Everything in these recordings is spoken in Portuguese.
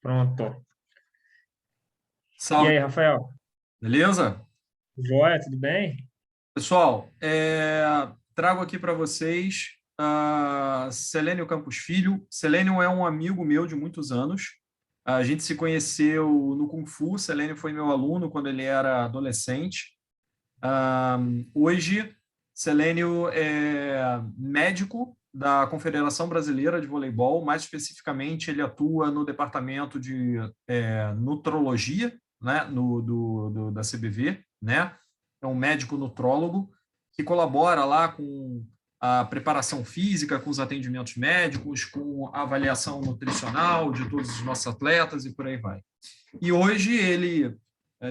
Pronto. E Salve, aí, Rafael? beleza? Joia, tudo bem? Pessoal, trago aqui para vocês Selênio Campos Filho. Selênio é um amigo meu de muitos anos. A gente se conheceu no Kung Fu. Selênio foi meu aluno quando ele era adolescente. Hoje, Selênio é médico da Confederação Brasileira de Voleibol. Mais especificamente, ele atua no departamento de nutrologia, né, da CBV, né? É um médico nutrólogo que colabora lá com a preparação física, com os atendimentos médicos, com a avaliação nutricional de todos os nossos atletas e por aí vai. E hoje ele,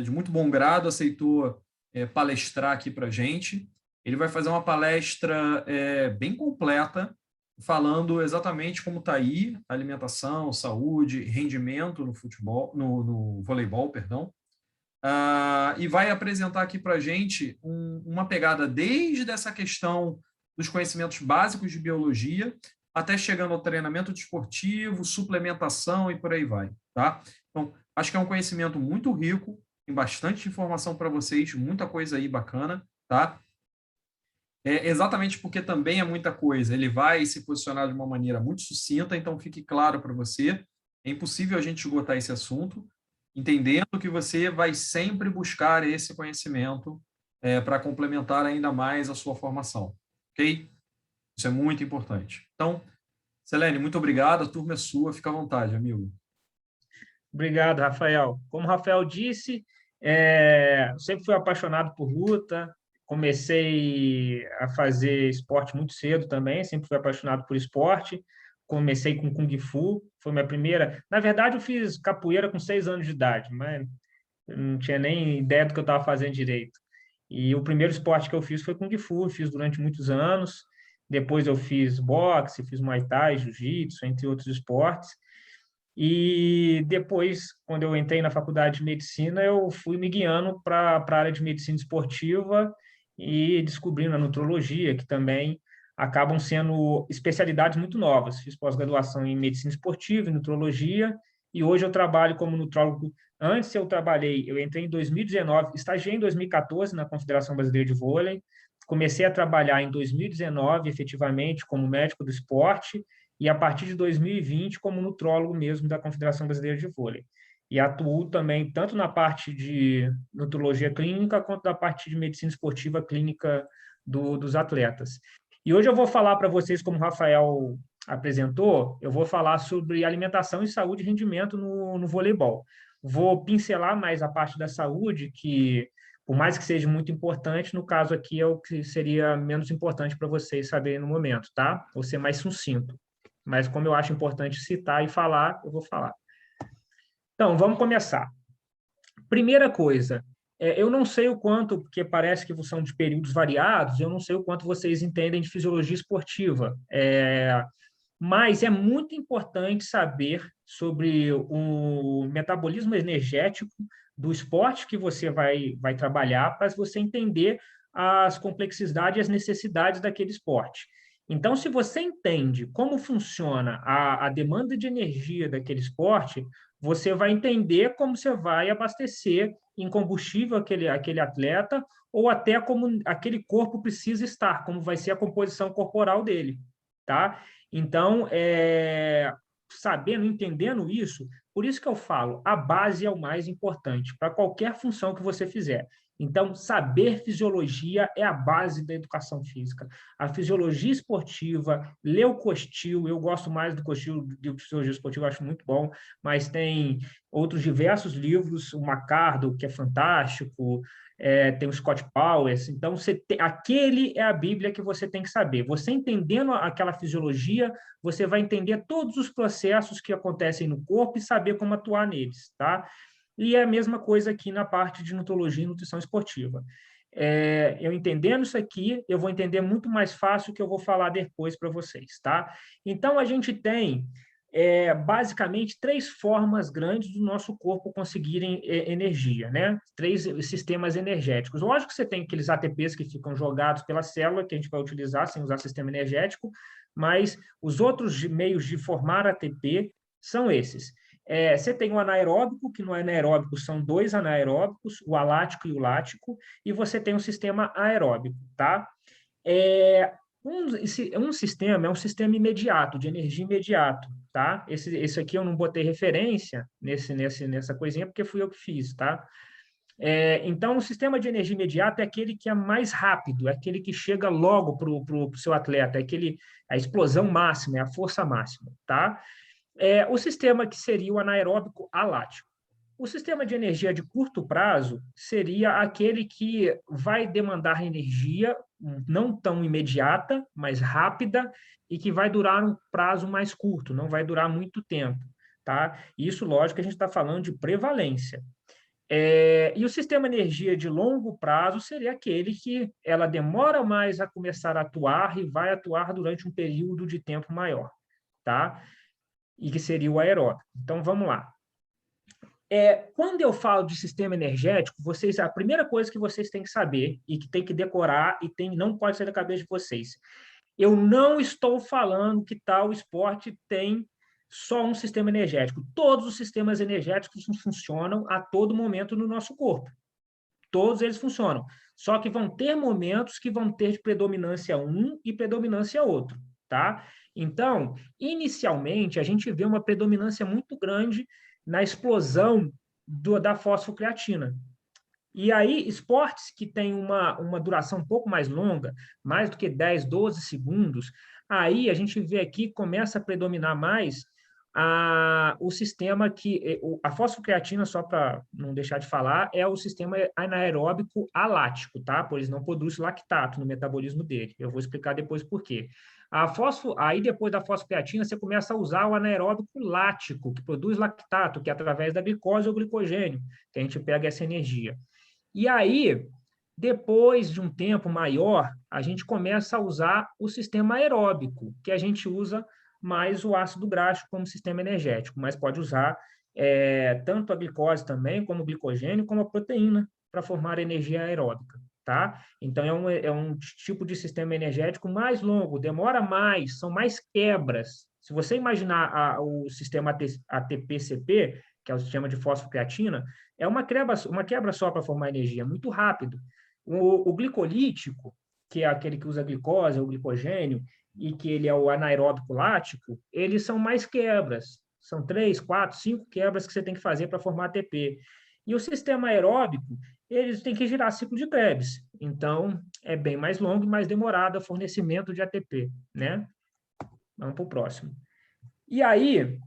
de muito bom grado, aceitou palestrar aqui para a gente. Ele vai fazer uma palestra bem completa, falando exatamente como está aí alimentação, saúde, rendimento no futebol, no voleibol, perdão. E vai apresentar aqui para a gente uma pegada desde essa questão dos conhecimentos básicos de biologia até chegando ao treinamento desportivo, suplementação e por aí vai, tá? Então, acho que é um conhecimento muito rico, tem bastante informação para vocês, muita coisa aí bacana, tá? Exatamente porque também é muita coisa. Ele vai se posicionar de uma maneira muito sucinta, então fique claro para você. É impossível a gente esgotar esse assunto, entendendo que você vai sempre buscar esse conhecimento para complementar ainda mais a sua formação, ok? Isso é muito importante. Então, Selene, muito obrigado. A turma é sua. Fica à vontade, amigo. Obrigado, Rafael. Como o Rafael disse, eu sempre fui apaixonado por luta, comecei a fazer esporte muito cedo também, sempre fui apaixonado por esporte, comecei com Kung Fu, foi minha primeira... Na verdade, eu fiz capoeira com 6 anos de idade, mas eu não tinha nem ideia do que eu estava fazendo direito. E o primeiro esporte que eu fiz foi Kung Fu, fiz durante muitos anos, depois eu fiz boxe, fiz Muay Thai, Jiu-Jitsu, entre outros esportes, e depois, quando eu entrei na faculdade de medicina, eu fui me guiando para a área de medicina esportiva e descobrindo a nutrologia, que também acabam sendo especialidades muito novas. Fiz pós-graduação em medicina esportiva e nutrologia, e hoje eu trabalho como nutrólogo. Antes eu entrei em 2019, estagiei em 2014 na Confederação Brasileira de Vôlei, comecei a trabalhar em 2019, efetivamente, como médico do esporte, e a partir de 2020 como nutrólogo mesmo da Confederação Brasileira de Vôlei. E atuo também tanto na parte de nutrologia clínica quanto na parte de medicina esportiva clínica dos atletas. E hoje eu vou falar para vocês, como o Rafael apresentou, eu vou falar sobre alimentação e saúde e rendimento no voleibol. Vou pincelar mais a parte da saúde, que, por mais que seja muito importante, no caso aqui é o que seria menos importante para vocês saberem no momento, tá? Vou ser mais sucinto. Mas como eu acho importante citar e falar, eu vou falar. Então, vamos começar. Primeira coisa, eu não sei o quanto, porque parece que são de períodos variados, eu não sei o quanto vocês entendem de fisiologia esportiva, mas é muito importante saber sobre o metabolismo energético do esporte que você vai trabalhar para você entender as complexidades e as necessidades daquele esporte. Então, se você entende como funciona a demanda de energia daquele esporte, você vai entender como você vai abastecer em combustível aquele atleta ou até como aquele corpo precisa estar, como vai ser a composição corporal dele, tá? Então, sabendo, entendendo isso, por isso que eu falo, a base é o mais importante para qualquer função que você fizer. Então, saber fisiologia é a base da educação física. A fisiologia esportiva, ler o Costil, eu gosto mais do Costil do que fisiologia esportiva, acho muito bom, mas tem outros diversos livros, o Macardo, que é fantástico, tem o Scott Powers. Então, aquele é a Bíblia que você tem que saber. Você entendendo aquela fisiologia, você vai entender todos os processos que acontecem no corpo e saber como atuar neles, tá? E é a mesma coisa aqui na parte de nutrologia e nutrição esportiva. Eu entendendo isso aqui, eu vou entender muito mais fácil o que eu vou falar depois para vocês, tá? Então, a gente tem basicamente 3 formas grandes do nosso corpo conseguirem energia, né? 3 sistemas energéticos. Lógico que você tem aqueles ATPs que ficam jogados pela célula, que a gente vai utilizar sem usar sistema energético, mas os outros meios de formar ATP são esses. Você tem o anaeróbico, que no anaeróbico são 2 anaeróbicos, o alático e o lático, e você tem o sistema aeróbico, tá? Um sistema é um sistema imediato, de energia imediato, tá? Esse aqui eu não botei referência nessa coisinha, porque fui eu que fiz, tá? Então, o sistema de energia imediata é aquele que é mais rápido, é aquele que chega logo para o seu atleta, é a explosão máxima, é a força máxima, tá? O sistema que seria o anaeróbico alático. O sistema de energia de curto prazo seria aquele que vai demandar energia não tão imediata, mas rápida, e que vai durar um prazo mais curto, não vai durar muito tempo, tá? Isso, lógico, a gente está falando de prevalência. E o sistema de energia de longo prazo seria aquele que ela demora mais a começar a atuar e vai atuar durante um período de tempo maior, tá? E que seria o aeróbico. Então, vamos lá. Quando eu falo de sistema energético, a primeira coisa que vocês têm que saber e que tem que decorar e não pode sair da cabeça de vocês, eu não estou falando que tal esporte tem só um sistema energético. Todos os sistemas energéticos funcionam a todo momento no nosso corpo. Todos eles funcionam. Só que vão ter momentos que vão ter de predominância um e predominância outro, tá? Então, inicialmente, a gente vê uma predominância muito grande na explosão da fosfocreatina. E aí, esportes que têm uma duração um pouco mais longa, mais do que 10, 12 segundos, aí a gente vê aqui que começa a predominar mais o sistema a fosfocreatina, só para não deixar de falar, é o sistema anaeróbico alático, tá? Pois não produz lactato no metabolismo dele. Eu vou explicar depois por quê. Aí, depois da fosfocreatina, você começa a usar o anaeróbico lático, que produz lactato, que é através da glicose ou glicogênio, que a gente pega essa energia. E aí, depois de um tempo maior, a gente começa a usar o sistema aeróbico, que a gente usa mais o ácido graxo como sistema energético, mas pode usar tanto a glicose também, como o glicogênio, como a proteína para formar energia aeróbica, tá? Então, é um tipo de sistema energético mais longo, demora mais, são mais quebras. Se você imaginar o sistema ATP-CP, que é o sistema de fosfocreatina, é uma quebra só para formar energia, muito rápido. O glicolítico, que é aquele que usa glicose, o glicogênio, e que ele é o anaeróbico lático, eles são mais quebras. São 3, 4, 5 quebras que você tem que fazer para formar ATP. E o sistema aeróbico, eles têm que girar ciclo de Krebs. Então, é bem mais longo e mais demorado o fornecimento de ATP, né? Vamos para o próximo. E aí,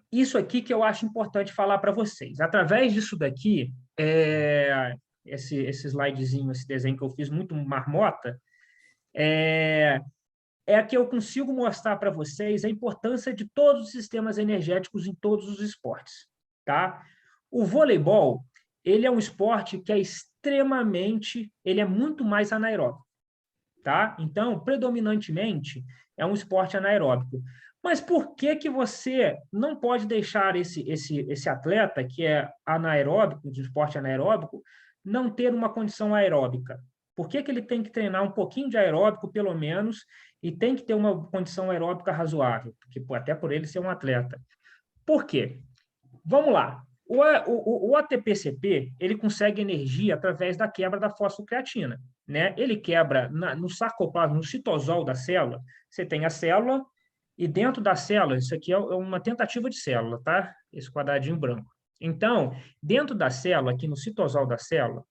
isso aqui que eu acho importante falar para vocês. Através disso daqui, esse slidezinho, esse desenho que eu fiz muito marmota, que eu consigo mostrar para vocês a importância de todos os sistemas energéticos em todos os esportes, tá? O voleibol, ele é um esporte que ele é muito mais anaeróbico, tá? Então, predominantemente, é um esporte anaeróbico. Mas por que que você não pode deixar esse atleta, que é anaeróbico, de esporte anaeróbico, não ter uma condição aeróbica? Por que que ele tem que treinar um pouquinho de aeróbico, pelo menos, e tem que ter uma condição aeróbica razoável? Porque, até por ele ser um atleta. Por quê? Vamos lá. O ATP-CP, ele consegue energia através da quebra da fosfocreatina, né? Ele quebra no sarcoplasma, no citosol da célula. Você tem a célula e dentro da célula, isso aqui é uma tentativa de célula, tá? Esse quadradinho branco. Então, dentro da célula, aqui no citosol da célula,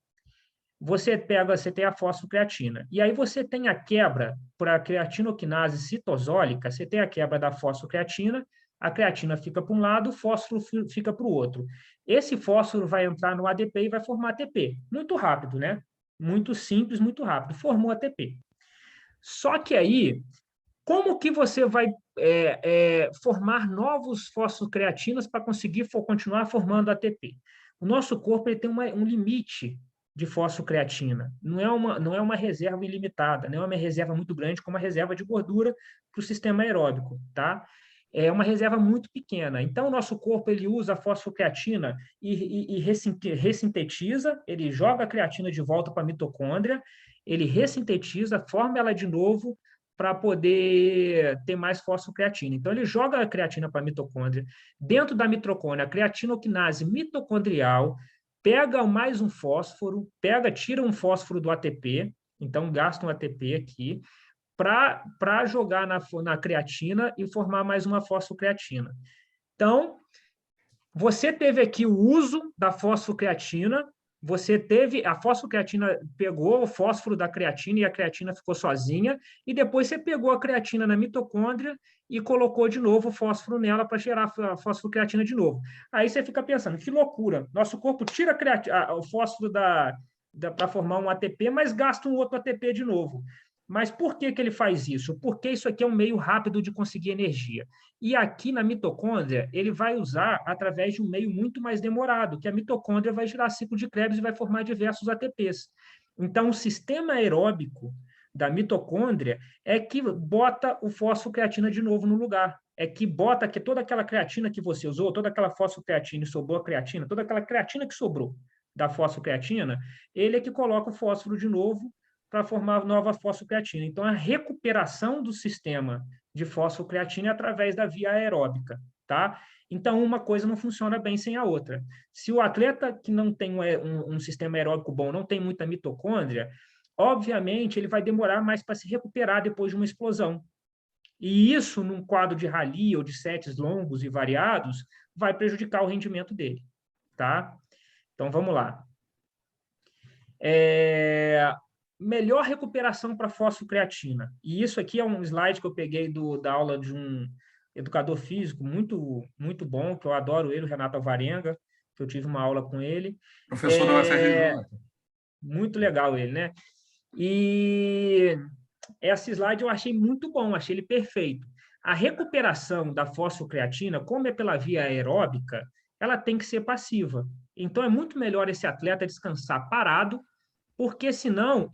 você tem a fosfocreatina. E aí você tem a quebra para a creatinoquinase citosólica, você tem a quebra da fosfocreatina, a creatina fica para um lado, o fósforo fica para o outro. Esse fósforo vai entrar no ADP e vai formar ATP. Muito rápido, né? Muito simples, muito rápido. Formou ATP. Só que aí, como que você vai formar novos fosfocreatinas para conseguir continuar formando ATP? O nosso corpo ele tem um limite de fosfocreatina. Não é uma reserva ilimitada, não é uma reserva muito grande como a reserva de gordura para o sistema aeróbico, tá? é uma reserva muito pequena. Então, o nosso corpo ele usa a fosfocreatina e ressintetiza, ele joga a creatina de volta para a mitocôndria, ele ressintetiza, forma ela de novo para poder ter mais fosfocreatina. Então, ele joga a creatina para a mitocôndria. Dentro da mitocôndria, a creatinoquinase mitocondrial pega mais um fósforo, tira um fósforo do ATP, então gasta um ATP aqui, para jogar na creatina e formar mais uma fosfocreatina. Então, você teve aqui o uso da fosfocreatina, a fosfocreatina pegou o fósforo da creatina e a creatina ficou sozinha, e depois você pegou a creatina na mitocôndria e colocou de novo o fósforo nela para gerar a fosfocreatina de novo. Aí você fica pensando, que loucura, nosso corpo tira o fósforo para formar um ATP, mas gasta um outro ATP de novo. Mas por que ele faz isso? Porque isso aqui é um meio rápido de conseguir energia. E aqui na mitocôndria, ele vai usar através de um meio muito mais demorado, que a mitocôndria vai gerar ciclo de Krebs e vai formar diversos ATPs. Então, o sistema aeróbico da mitocôndria é que bota o fosfocreatina de novo no lugar. É que bota que toda aquela creatina que você usou, toda aquela fosfocreatina e sobrou a creatina, toda aquela creatina que sobrou da fosfocreatina, ele é que coloca o fósforo de novo para formar nova fosfocreatina. Então, a recuperação do sistema de fosfocreatina é através da via aeróbica, tá? Então, uma coisa não funciona bem sem a outra. Se o atleta que não tem um sistema aeróbico bom, não tem muita mitocôndria, obviamente ele vai demorar mais para se recuperar depois de uma explosão. E isso, num quadro de rally ou de sets longos e variados, vai prejudicar o rendimento dele, tá? Então, vamos lá. Melhor recuperação para fosfocreatina. E isso aqui é um slide que eu peguei da aula de um educador físico muito, muito bom, que eu adoro ele, o Renato Alvarenga, que eu tive uma aula com ele. Professor da UFRJ. Muito legal ele, né? E esse slide eu achei muito bom, achei ele perfeito. A recuperação da fosfocreatina, como é pela via aeróbica, ela tem que ser passiva. Então, é muito melhor esse atleta descansar parado, porque senão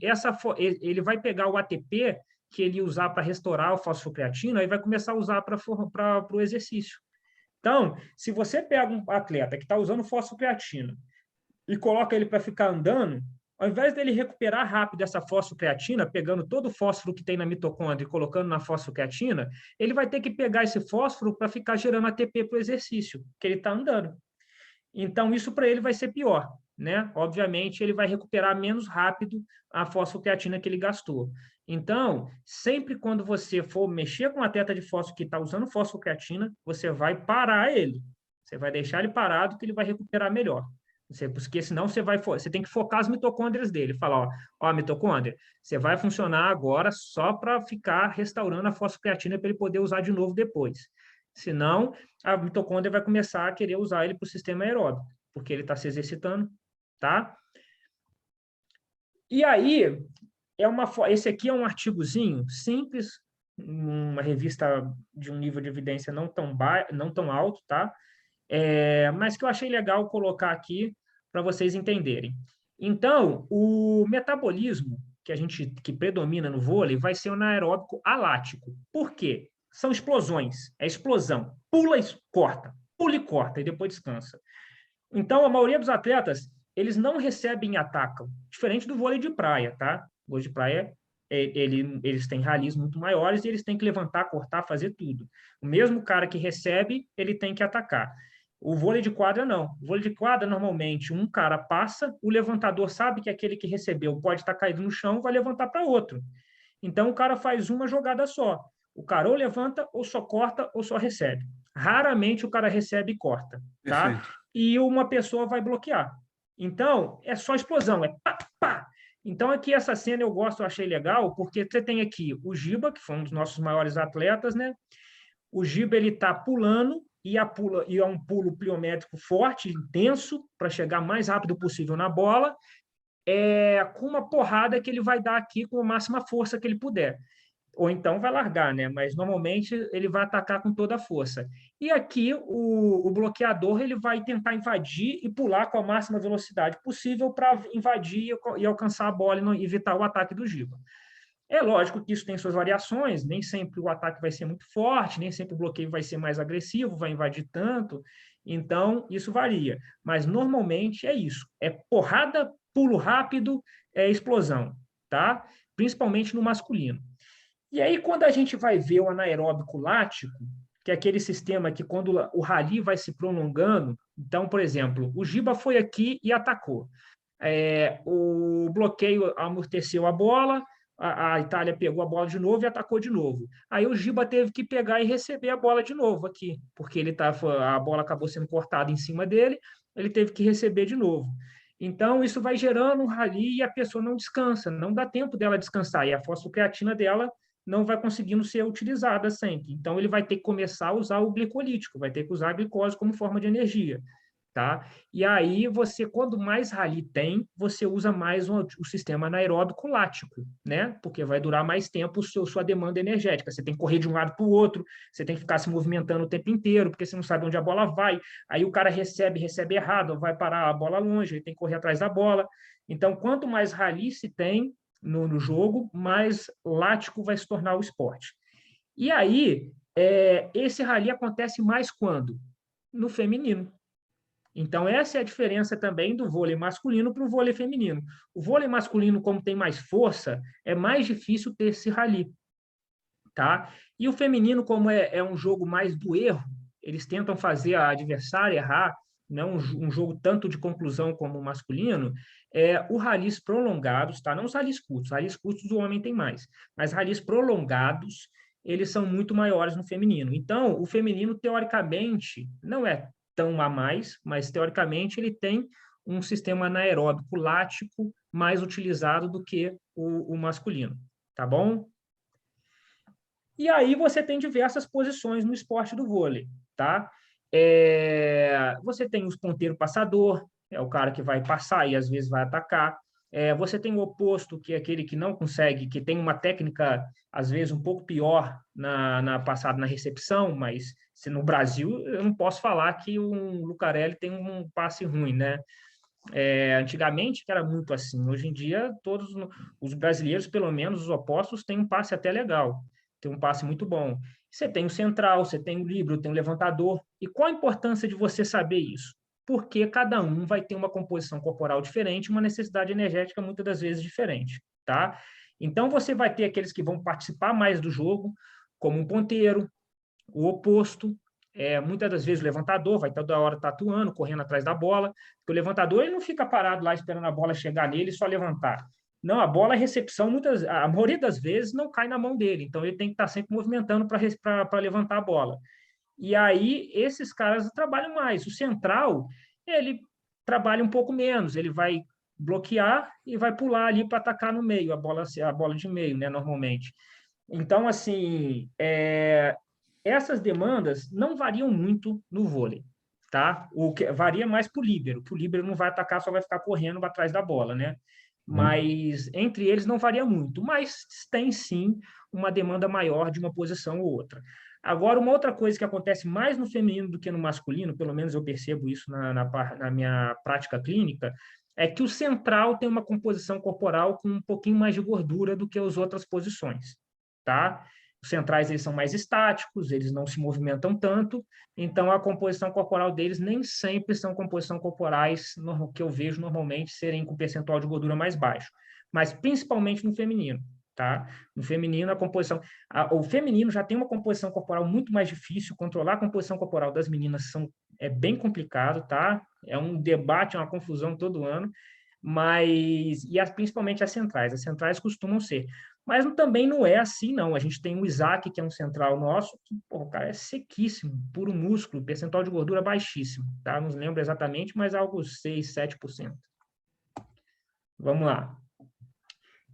ele vai pegar o ATP que ele usar para restaurar a fosfocreatina e vai começar a usar para o exercício. Então, se você pega um atleta que está usando fosfocreatina e coloca ele para ficar andando, ao invés dele recuperar rápido essa fosfocreatina, pegando todo o fósforo que tem na mitocôndria e colocando na fosfocreatina, ele vai ter que pegar esse fósforo para ficar gerando ATP para o exercício, que ele está andando. Então, isso para ele vai ser pior, né? Obviamente, ele vai recuperar menos rápido a fosfocreatina que ele gastou. Então, sempre quando você for mexer com um atleta de fósforo que está usando fosfocreatina, você vai parar ele. Você vai deixar ele parado que ele vai recuperar melhor. Porque senão você tem que focar as mitocôndrias dele. Falar, ó, mitocôndria, você vai funcionar agora só para ficar restaurando a fosfocreatina para ele poder usar de novo depois. Senão, a mitocôndria vai começar a querer usar ele para o sistema aeróbico, porque ele está se exercitando, tá? E aí, esse aqui é um artigozinho simples, uma revista de um nível de evidência não tão alto, tá? Mas que eu achei legal colocar aqui para vocês entenderem. Então, o metabolismo que predomina no vôlei vai ser o anaeróbico alático. Por quê? São explosões, é explosão. Pula e corta, e depois descansa. Então, a maioria dos atletas, eles não recebem e atacam, diferente do vôlei de praia, tá? O vôlei de praia, eles têm ralis muito maiores e eles têm que levantar, cortar, fazer tudo. O mesmo cara que recebe, ele tem que atacar. O vôlei de quadra, não. O vôlei de quadra, normalmente, um cara passa, o levantador sabe que aquele que recebeu pode estar caído no chão, vai levantar para outro. Então, o cara faz uma jogada só. O cara ou levanta, ou só corta, ou só recebe. Raramente o cara recebe e corta, tá? Perfeito. E uma pessoa vai bloquear. Então, é só explosão, é pá, pá. Então, aqui essa cena eu achei legal, porque você tem aqui o Giba, que foi um dos nossos maiores atletas, né? O Giba, ele tá pulando, e é um pulo pliométrico forte, intenso, para chegar mais rápido possível na bola, com uma porrada que ele vai dar aqui com a máxima força que ele puder. Ou então vai largar, né? Mas normalmente ele vai atacar com toda a força. E aqui o bloqueador ele vai tentar invadir e pular com a máxima velocidade possível para invadir e alcançar a bola e evitar o ataque do Giba. É lógico que isso tem suas variações, nem sempre o ataque vai ser muito forte, nem sempre o bloqueio vai ser mais agressivo, vai invadir tanto, então isso varia. Mas normalmente é isso, é porrada, pulo rápido, é explosão, tá? Principalmente no masculino. E aí, quando a gente vai ver o anaeróbico lático, que é aquele sistema que quando o rally vai se prolongando, então, por exemplo, o Giba foi aqui e atacou. O bloqueio amorteceu a bola, a Itália pegou a bola de novo e atacou de novo. Aí o Giba teve que pegar e receber a bola de novo aqui, porque a bola acabou sendo cortada em cima dele, ele teve que receber de novo. Então, isso vai gerando um rally e a pessoa não descansa, não dá tempo dela descansar, e a fosfocreatina dela não vai conseguindo ser utilizada sempre. Então, ele vai ter que começar a usar o glicolítico, vai ter que usar a glicose como forma de energia. Tá? E aí você, quando mais rally tem, você usa mais o sistema anaeróbico lático, né? Porque vai durar mais tempo sua demanda energética. Você tem que correr de um lado para o outro, você tem que ficar se movimentando o tempo inteiro, porque você não sabe onde a bola vai. Aí o cara recebe errado, vai parar a bola longe, ele tem que correr atrás da bola. Então, quanto mais rally se tem no jogo, mais lático vai se tornar o esporte. E aí, esse rally acontece mais quando? No feminino. Então, essa é a diferença também do vôlei masculino para o vôlei feminino. O vôlei masculino, como tem mais força, é mais difícil ter esse rally. Tá? E o feminino, como é um jogo mais do erro, eles tentam fazer a adversária errar, não um jogo tanto de conclusão como o masculino, os ralis prolongados, tá? Não os ralis curtos o homem tem mais, mas ralis prolongados, eles são muito maiores no feminino. Então, o feminino, teoricamente, não é tão a mais, mas teoricamente ele tem um sistema anaeróbico lático mais utilizado do que o masculino, tá bom? E aí você tem diversas posições no esporte do vôlei, tá? Você tem os ponteiro passador, é o cara que vai passar e às vezes vai atacar. Você tem o oposto, que é aquele que não consegue, que tem uma técnica, às vezes, um pouco pior na passada na recepção, mas se no Brasil eu não posso falar que o Lucarelli tem um passe ruim, né? Antigamente que era muito assim, hoje em dia todos os brasileiros, pelo menos os opostos, têm um passe até legal, tem um passe muito bom. Você tem o central, você tem o líbero, tem o levantador. E qual a importância de você saber isso? Porque cada um vai ter uma composição corporal diferente, uma necessidade energética muitas das vezes diferente, tá? Então você vai ter aqueles que vão participar mais do jogo, como um ponteiro, o oposto, muitas das vezes o levantador vai toda hora tatuando, correndo atrás da bola, porque o levantador ele não fica parado lá esperando a bola chegar nele e só levantar. Não, a bola, a recepção, a maioria das vezes não cai na mão dele, então ele tem que estar sempre movimentando para levantar a bola. E aí, esses caras trabalham mais. O central, ele trabalha um pouco menos, ele vai bloquear e vai pular ali para atacar no meio, a bola de meio, né, normalmente. Então, assim, essas demandas não variam muito no vôlei, tá? O que varia mais para o líbero, que o líbero não vai atacar, só vai ficar correndo atrás da bola, né? Mas entre eles não varia muito, mas tem sim uma demanda maior de uma posição ou outra. Agora, uma outra coisa que acontece mais no feminino do que no masculino, pelo menos eu percebo isso na minha prática clínica, é que o central tem uma composição corporal com um pouquinho mais de gordura do que as outras posições, tá? Os centrais eles são mais estáticos, eles não se movimentam tanto, então a composição corporal deles nem sempre são composição corporais que eu vejo normalmente serem com percentual de gordura mais baixo, mas principalmente no feminino, tá? No feminino o feminino já tem uma composição corporal muito mais difícil, controlar a composição corporal das meninas é bem complicado, tá? É um debate, é uma confusão todo ano, mas principalmente as centrais costumam ser. Mas também não é assim, não. A gente tem o Isaac, que é um central nosso, que, pô, o cara é sequíssimo, puro músculo, percentual de gordura baixíssimo, tá? Não lembro exatamente, mas algo 6, 7%. Vamos lá.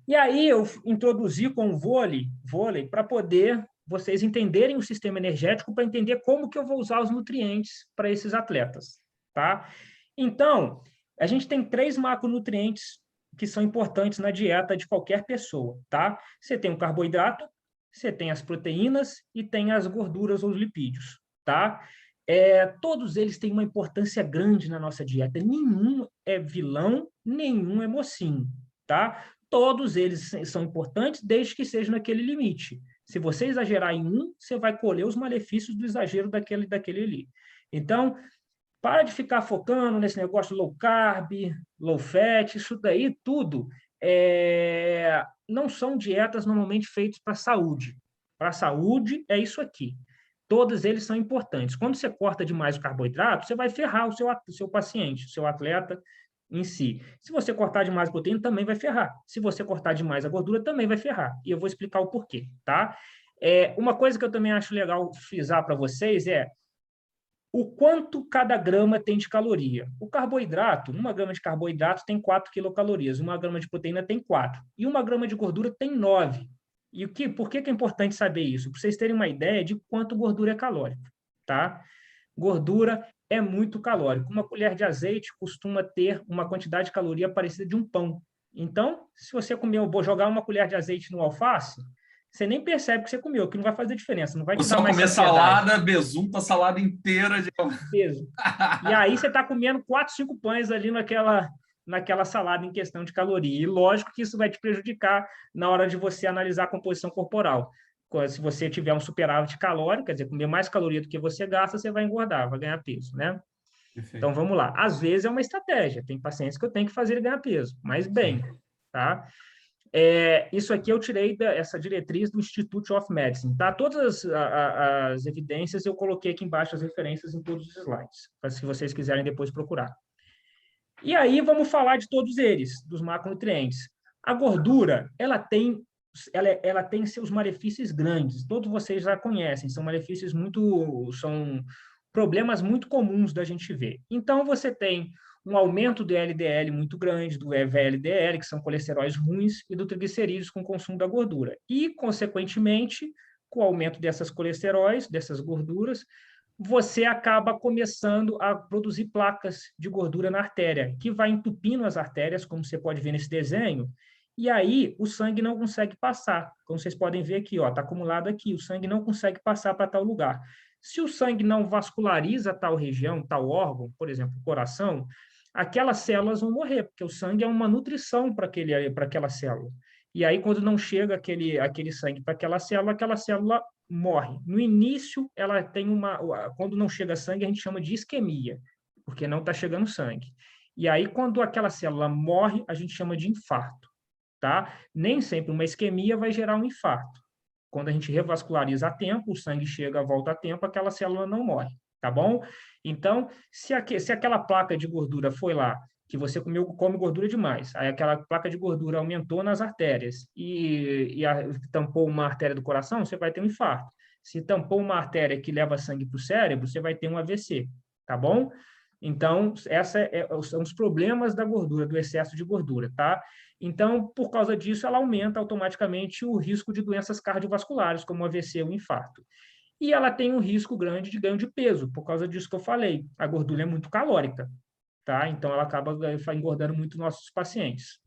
E aí eu introduzi com o vôlei para poder vocês entenderem o sistema energético, para entender como que eu vou usar os nutrientes para esses atletas, tá? Então, a gente tem 3 macronutrientes que são importantes na dieta de qualquer pessoa, tá? Você tem o carboidrato, você tem as proteínas e tem as gorduras ou os lipídios, tá? Todos eles têm uma importância grande na nossa dieta. Nenhum é vilão, nenhum é mocinho, tá? todos eles são importantes desde que seja naquele limite. Se você exagerar em um, você vai colher os malefícios do exagero daquele ali. Então, para de ficar focando nesse negócio low carb, low fat, isso daí tudo não são dietas normalmente feitas para a saúde. Para a saúde é isso aqui. Todos eles são importantes. Quando você corta demais o carboidrato, você vai ferrar o seu paciente, o seu atleta em si. Se você cortar demais a proteína, também vai ferrar. Se você cortar demais a gordura, também vai ferrar. E eu vou explicar o porquê, tá? Uma coisa que eu também acho legal frisar para vocês é o quanto cada grama tem de caloria. O carboidrato, 1 grama de carboidrato tem 4 quilocalorias, 1 grama de proteína tem 4, e 1 grama de gordura tem 9. E por que é importante saber isso? Para vocês terem uma ideia de quanto gordura é calórica, tá? Gordura é muito calórico. Uma colher de azeite costuma ter uma quantidade de caloria parecida de um pão. Então, se você jogar 1 colher de azeite no alface, você nem percebe que você comeu, que não vai fazer diferença, não vai te dar mais comer saciedade. salada, besunta, salada inteira de peso. E aí você está comendo 4, 5 pães ali naquela salada em questão de caloria. E lógico que isso vai te prejudicar na hora de você analisar a composição corporal. Se você tiver um superávit calórico, quer dizer, comer mais caloria do que você gasta, você vai engordar, vai ganhar peso, né? Perfeito. Então, vamos lá. Às vezes é uma estratégia. Tem pacientes que eu tenho que fazer ele ganhar peso, mas bem, tá? Isso aqui eu tirei essa diretriz do Institute of Medicine, tá? Todas as evidências eu coloquei aqui embaixo, as referências em todos os slides, para se vocês quiserem depois procurar. E aí vamos falar de todos eles, dos macronutrientes. A gordura, ela tem seus malefícios grandes, todos vocês já conhecem, são problemas muito comuns da gente ver. Então, você tem um aumento do LDL muito grande, do VLDL, que são colesteróis ruins, e do triglicerídeos com o consumo da gordura. E, consequentemente, com o aumento dessas colesteróis, dessas gorduras, você acaba começando a produzir placas de gordura na artéria, que vai entupindo as artérias, como você pode ver nesse desenho, e aí o sangue não consegue passar. Como vocês podem ver aqui, está acumulado aqui, o sangue não consegue passar para tal lugar. Se o sangue não vasculariza tal região, tal órgão, por exemplo, o coração, aquelas células vão morrer, porque o sangue é uma nutrição para aquela célula. E aí, quando não chega aquele sangue para aquela célula morre. No início, ela tem quando não chega sangue, a gente chama de isquemia, porque não está chegando sangue. E aí, quando aquela célula morre, a gente chama de infarto, tá? Nem sempre uma isquemia vai gerar um infarto. Quando a gente revasculariza a tempo, o sangue chega, volta a tempo, aquela célula não morre, tá bom? Então, se aquela placa de gordura foi lá, que você come gordura demais, aí aquela placa de gordura aumentou nas artérias e tampou uma artéria do coração, você vai ter um infarto. Se tampou uma artéria que leva sangue para o cérebro, você vai ter um AVC, tá bom? Então, são os problemas da gordura, do excesso de gordura, tá? Então, por causa disso, ela aumenta automaticamente o risco de doenças cardiovasculares, como o AVC ou o infarto. E ela tem um risco grande de ganho de peso, por causa disso que eu falei. A gordura é muito calórica, tá? Então, ela acaba engordando muito nossos pacientes.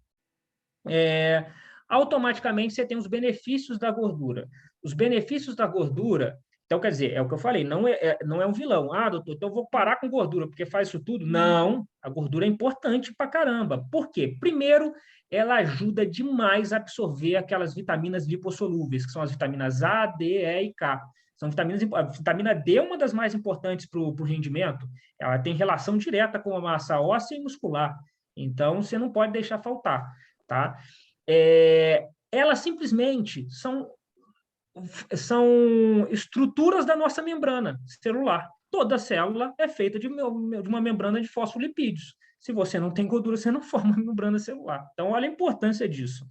Automaticamente, você tem os benefícios da gordura. Os benefícios da gordura, então, quer dizer, é o que eu falei, não é um vilão. Ah, doutor, então eu vou parar com gordura, porque faz isso tudo? Não, a gordura é importante pra caramba. Por quê? Primeiro, ela ajuda demais a absorver aquelas vitaminas lipossolúveis, que são as vitaminas A, D, E e K. São vitaminas, a vitamina D é uma das mais importantes para o rendimento. Ela tem relação direta com a massa óssea e muscular. Então, você não pode deixar faltar, tá? Elas simplesmente são estruturas da nossa membrana celular. Toda célula é feita de uma membrana de fosfolipídios. Se você não tem gordura, você não forma membrana celular. Então, olha a importância disso.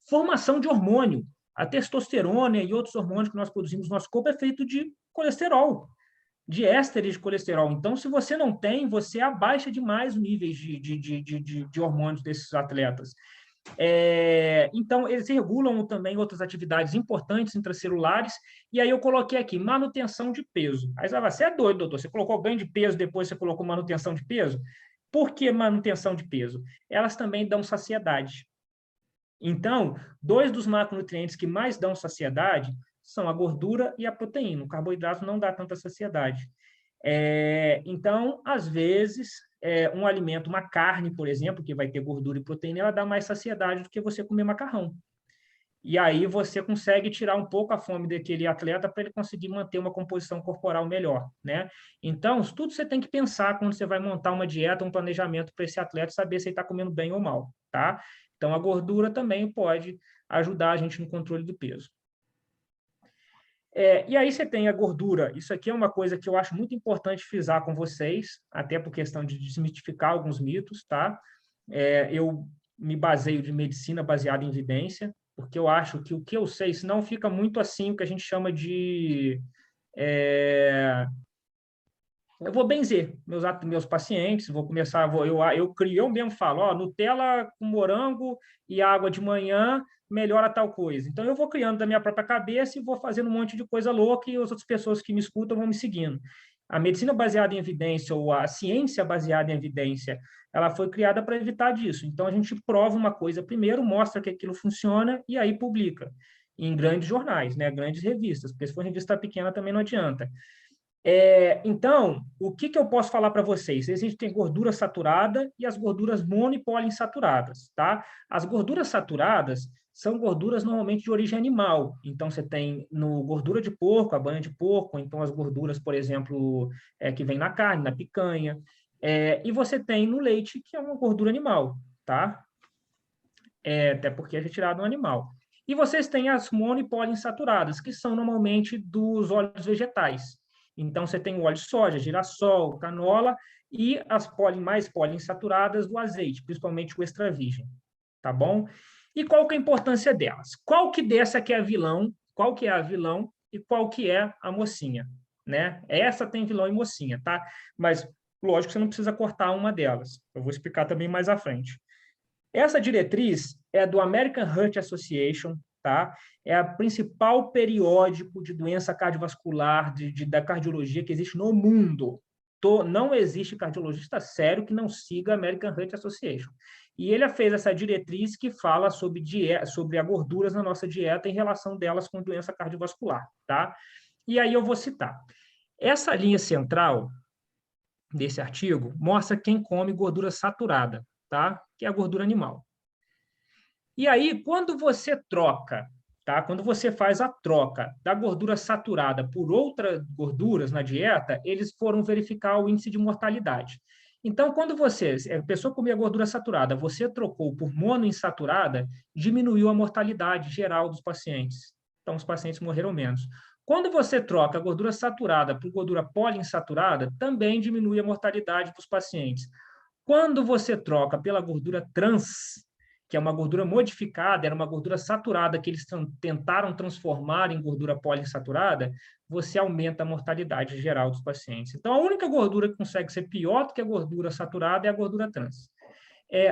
Formação de hormônio. A testosterona e outros hormônios que nós produzimos no nosso corpo é feito de colesterol, de ésteres de colesterol. Então, se você não tem, você abaixa demais os níveis de hormônios desses atletas. Então, eles regulam também outras atividades importantes intracelulares, e aí eu coloquei aqui, manutenção de peso. Aí você é doido, doutor, você colocou ganho de peso, depois você colocou manutenção de peso? Por que manutenção de peso? Elas também dão saciedade. Então, 2 dos macronutrientes que mais dão saciedade são a gordura e a proteína. O carboidrato não dá tanta saciedade. Então, às vezes, um alimento, uma carne, por exemplo, que vai ter gordura e proteína, ela dá mais saciedade do que você comer macarrão. E aí você consegue tirar um pouco a fome daquele atleta para ele conseguir manter uma composição corporal melhor, né? Então, isso tudo você tem que pensar quando você vai montar uma dieta, um planejamento para esse atleta, saber se ele está comendo bem ou mal, tá? Então, a gordura também pode ajudar a gente no controle do peso. E aí você tem a gordura. Isso aqui é uma coisa que eu acho muito importante frisar com vocês, até por questão de desmitificar alguns mitos, tá? Eu me baseio de medicina baseada em evidência, porque eu acho que o que eu sei, senão fica muito assim, o que a gente chama de... eu vou benzer meus pacientes, vou começar, eu mesmo falo, ó, Nutella com morango e água de manhã melhora tal coisa. Então, eu vou criando da minha própria cabeça e vou fazendo um monte de coisa louca e as outras pessoas que me escutam vão me seguindo. A medicina baseada em evidência ou a ciência baseada em evidência, ela foi criada para evitar disso. Então, a gente prova uma coisa primeiro, mostra que aquilo funciona e aí publica em grandes jornais, né, grandes revistas, porque se for revista pequena também não adianta. Então, o que eu posso falar para vocês? Existem gordura saturada e as gorduras mono e poliinsaturadas, tá? As gorduras saturadas são gorduras normalmente de origem animal. Então, você tem no gordura de porco, a banha de porco, então as gorduras, por exemplo, que vem na carne, na picanha. E você tem no leite, que é uma gordura animal, tá? Até porque é retirado no animal. E vocês têm as mono e poliinsaturadas, que são normalmente dos óleos vegetais. Então, você tem o óleo de soja, girassol, canola e as mais poliinsaturadas do azeite, principalmente o extra virgem, tá bom? E qual que é a importância delas? Qual que dessa que é a vilão, qual que é a vilão e qual que é a mocinha, né? Essa tem vilão e mocinha, tá? Mas, lógico, você não precisa cortar uma delas. Eu vou explicar também mais à frente. Essa diretriz é do American Heart Association, tá? É o principal periódico de doença cardiovascular, da cardiologia que existe no mundo. Não existe cardiologista sério que não siga a American Heart Association. E ele fez essa diretriz que fala sobre as gorduras na nossa dieta em relação delas com doença cardiovascular, tá? E aí eu vou citar. Essa linha central desse artigo mostra quem come gordura saturada, tá? Que é a gordura animal. E aí, quando você troca, tá? Quando você faz a troca da gordura saturada por outras gorduras na dieta, eles foram verificar o índice de mortalidade. Então, quando a pessoa comia gordura saturada, você trocou por monoinsaturada, diminuiu a mortalidade geral dos pacientes. Então, os pacientes morreram menos. Quando você troca a gordura saturada por gordura poliinsaturada, também diminui a mortalidade dos pacientes. Quando você troca pela gordura trans, que é uma gordura modificada, era uma gordura saturada que eles tentaram transformar em gordura poliinsaturada, você aumenta a mortalidade geral dos pacientes. Então, a única gordura que consegue ser pior do que a gordura saturada é a gordura trans.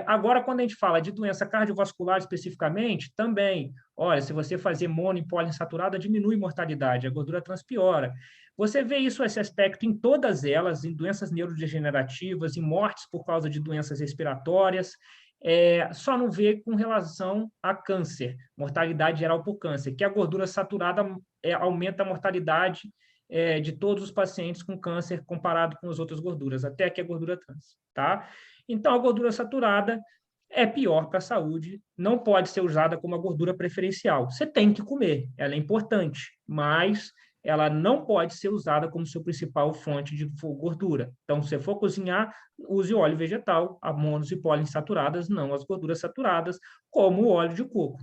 Agora, quando a gente fala de doença cardiovascular especificamente, também, olha, se você fazer mono e poliinsaturada, diminui mortalidade, a gordura trans piora. Você vê esse aspecto em todas elas, em doenças neurodegenerativas, em mortes por causa de doenças respiratórias, só não vê com relação a câncer, mortalidade geral por câncer, que a gordura saturada aumenta a mortalidade de todos os pacientes com câncer comparado com as outras gorduras, até aqui a gordura trans, tá? Então, a gordura saturada é pior para a saúde, não pode ser usada como a gordura preferencial. Você tem que comer, ela é importante, mas ela não pode ser usada como sua principal fonte de gordura. Então, se você for cozinhar, use óleo vegetal, a monos e poliinsaturadas, não as gorduras saturadas, como o óleo de coco.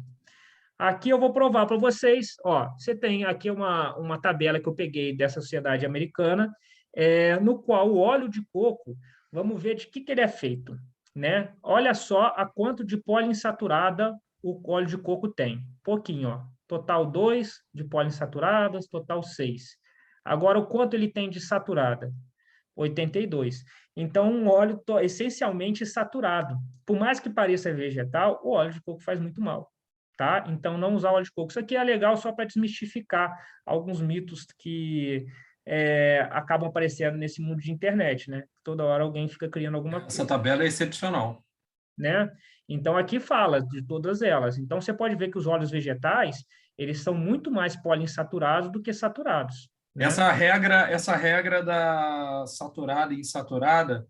Aqui eu vou provar para vocês. Ó, você tem aqui uma tabela que eu peguei dessa sociedade americana, no qual o óleo de coco, vamos ver de que ele é feito, né? Olha só a quanto de poliinsaturada o óleo de coco tem. Pouquinho, ó. Total 2 de poliinsaturadas, total 6. Agora, o quanto ele tem de saturada? 82. Então, um óleo essencialmente saturado. Por mais que pareça vegetal, o óleo de coco faz muito mal. Tá? Então, não usar óleo de coco. Isso aqui é legal só para desmistificar alguns mitos que acabam aparecendo nesse mundo de internet, né? Toda hora alguém fica criando alguma coisa. Essa tabela é excepcional. Né? Então, aqui fala de todas elas. Então, você pode ver que os óleos vegetais, eles são muito mais poliinsaturados do que saturados. Né? Essa regra da saturada e insaturada,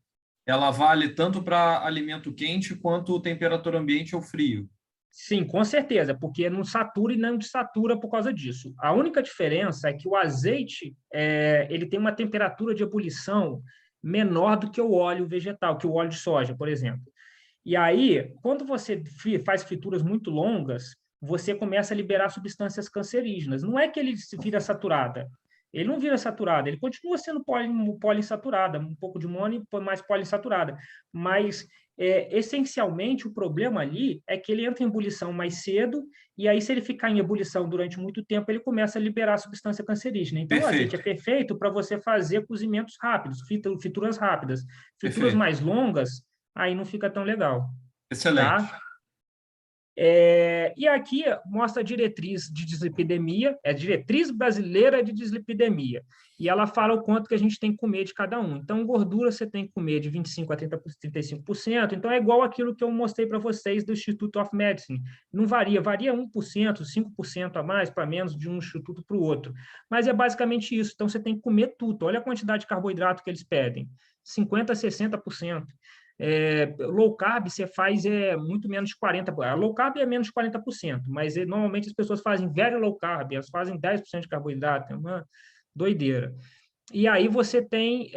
Ela vale tanto para alimento quente quanto temperatura ambiente ou frio. Sim, com certeza, porque não satura e não desatura por causa disso. A única diferença é que o azeite ele tem uma temperatura de ebulição menor do que o óleo vegetal, que o óleo de soja, por exemplo. E aí, quando você faz frituras muito longas, você começa a liberar substâncias cancerígenas. Não é que ele se vira saturada. Ele não vira saturada, ele continua sendo poliinsaturada, um pouco de mono e mais poliinsaturada. Mas, essencialmente, o problema ali é que ele entra em ebulição mais cedo, e aí, se ele ficar em ebulição durante muito tempo, ele começa a liberar substância cancerígena. Então, o azeite Perfeito, é perfeito para você fazer cozimentos rápidos, frituras rápidas. Frituras perfeito. mais longas, aí não fica tão legal, Excelente. tá? E aqui mostra a diretriz de dislipidemia, é a diretriz brasileira de dislipidemia, e ela fala o quanto que a gente tem que comer de cada um. Então, gordura você tem que comer de 25% a 35%, então é igual aquilo que eu mostrei para vocês do Institute of Medicine. Não varia 1%, 5% a mais, para menos de um instituto para o outro. Mas é basicamente isso. Então, você tem que comer tudo. Olha a quantidade de carboidrato que eles pedem, 50% a 60%. Low carb você faz muito menos de 40%. Low carb é menos de 40%, mas normalmente as pessoas fazem very low carb, elas fazem 10% de carboidrato, é uma doideira. E aí você tem,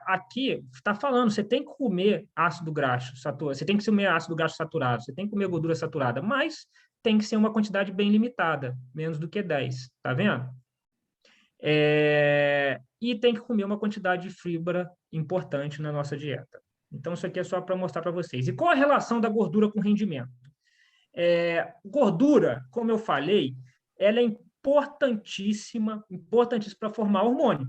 aqui, está falando, você tem que comer ácido graxo saturado, você tem que comer ácido graxo saturado, você tem que comer gordura saturada, mas tem que ser uma quantidade bem limitada, menos do que 10, tá vendo? E tem que comer uma quantidade de fibra importante na nossa dieta. Então, isso aqui é só para mostrar para vocês. E qual a relação da gordura com o rendimento? Gordura, como eu falei, ela é importantíssima para formar hormônio,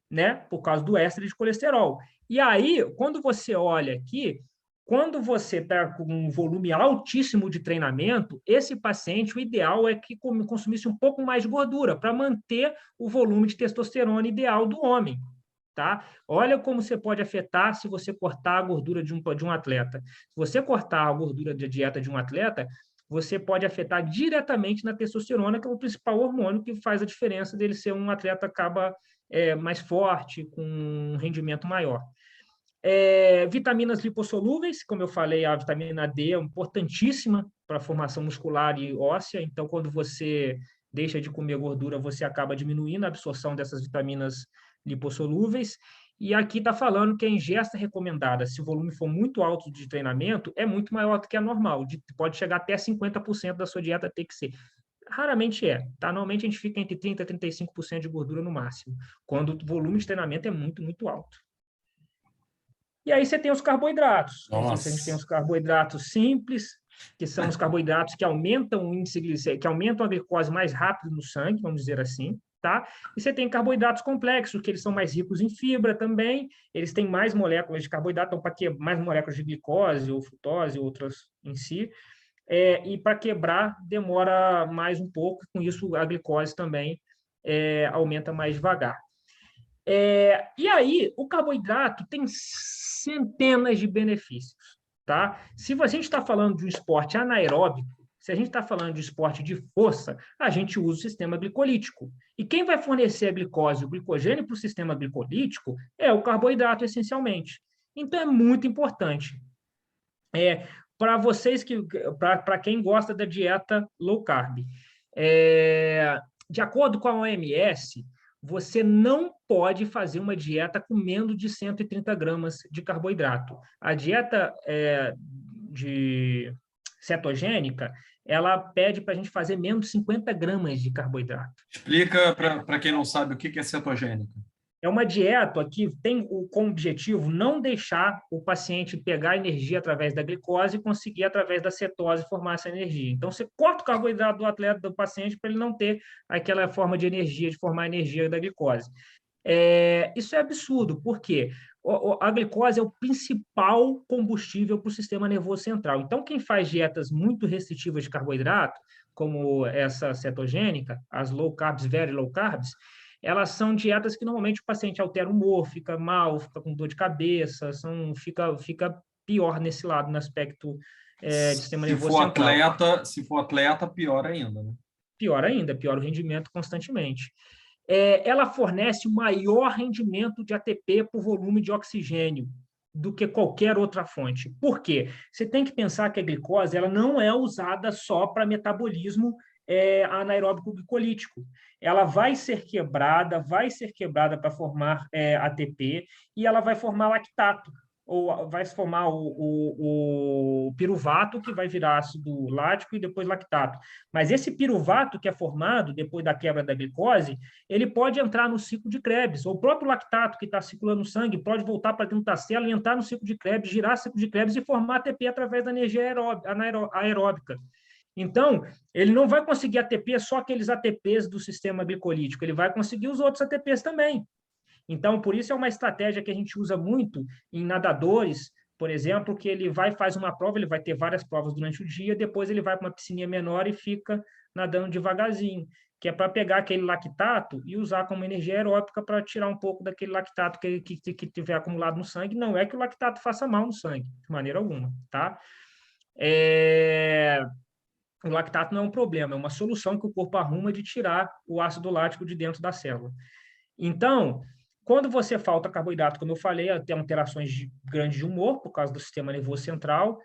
né? Por causa do éster de colesterol. E aí, quando você olha aqui, quando você está com um volume altíssimo de treinamento, esse paciente, o ideal é que consumisse um pouco mais de gordura para manter o volume de testosterona ideal do homem. Tá? Olha como você pode afetar se você cortar a gordura de um atleta. Se você cortar a gordura da dieta de um atleta, você pode afetar diretamente na testosterona, que é o principal hormônio que faz a diferença dele ser um atleta mais forte, com um rendimento maior. Vitaminas lipossolúveis, como eu falei, a vitamina D é importantíssima para a formação muscular e óssea, então quando você deixa de comer gordura, você acaba diminuindo a absorção dessas vitaminas lipossolúveis. E aqui está falando que a ingesta recomendada, se o volume for muito alto de treinamento, é muito maior do que a normal, pode chegar até 50% da sua dieta ter que ser. Raramente é, tá? Normalmente a gente fica entre 30% e 35% de gordura no máximo, quando o volume de treinamento é muito, muito alto. E aí você tem os carboidratos. A gente tem os carboidratos simples, que são os carboidratos que aumentam o índice glicêmico, que aumentam a glicose mais rápido no sangue, vamos dizer assim, tá? E você tem carboidratos complexos, que eles são mais ricos em fibra também, eles têm mais moléculas de carboidrato, então para que mais moléculas de glicose ou frutose, outras em si, e para quebrar demora mais um pouco, com isso a glicose também aumenta mais devagar. E aí, o carboidrato tem centenas de benefícios, tá? Se a gente está falando de um esporte anaeróbico, se a gente está falando de esporte de força, a gente usa o sistema glicolítico. E quem vai fornecer a glicose e o glicogênio para o sistema glicolítico é o carboidrato, essencialmente. Então, é muito importante. Para vocês para quem gosta da dieta low carb, de acordo com a OMS, você não pode fazer uma dieta com menos de 130 gramas de carboidrato. A dieta de cetogênica, ela pede para a gente fazer menos de 50 gramas de carboidrato. Explica para quem não sabe o que é cetogênica. É uma dieta que tem como objetivo não deixar o paciente pegar energia através da glicose e conseguir, através da cetose, formar essa energia. Então, você corta o carboidrato do atleta, do paciente, para ele não ter aquela forma de energia, de formar energia da glicose. Isso é absurdo, porque a glicose é o principal combustível para o sistema nervoso central. Então, quem faz dietas muito restritivas de carboidrato, como essa cetogênica, as low carbs, very low carbs, elas são dietas que normalmente o paciente altera o humor, fica mal, fica com dor de cabeça, fica pior nesse lado, no aspecto de sistema nervoso central. Se for atleta, pior ainda, né? Pior ainda, piora o rendimento constantemente. Ela fornece o maior rendimento de ATP por volume de oxigênio. do que qualquer outra fonte. Por quê? Você tem que pensar que a glicose ela não é usada só para metabolismo anaeróbico glicolítico. Ela vai ser quebrada para formar ATP e ela vai formar lactato, ou vai se formar o piruvato, que vai virar ácido lático e depois lactato. Mas esse piruvato que é formado depois da quebra da glicose, ele pode entrar no ciclo de Krebs, ou o próprio lactato que está circulando no sangue pode voltar para dentro da célula e entrar no ciclo de Krebs, girar o ciclo de Krebs e formar ATP através da energia aeróbica. Então, ele não vai conseguir ATP só aqueles ATPs do sistema glicolítico, ele vai conseguir os outros ATPs também. Então, por isso é uma estratégia que a gente usa muito em nadadores, por exemplo, que ele vai faz uma prova, ele vai ter várias provas durante o dia, depois ele vai para uma piscininha menor e fica nadando devagarzinho, que é para pegar aquele lactato e usar como energia aeróbica para tirar um pouco daquele lactato que tiver acumulado no sangue. Não é que o lactato faça mal no sangue, de maneira alguma, tá? O lactato não é um problema, é uma solução que o corpo arruma de tirar o ácido lático de dentro da célula. Então, quando você falta carboidrato, como eu falei, tem alterações grandes de humor, por causa do sistema nervoso central,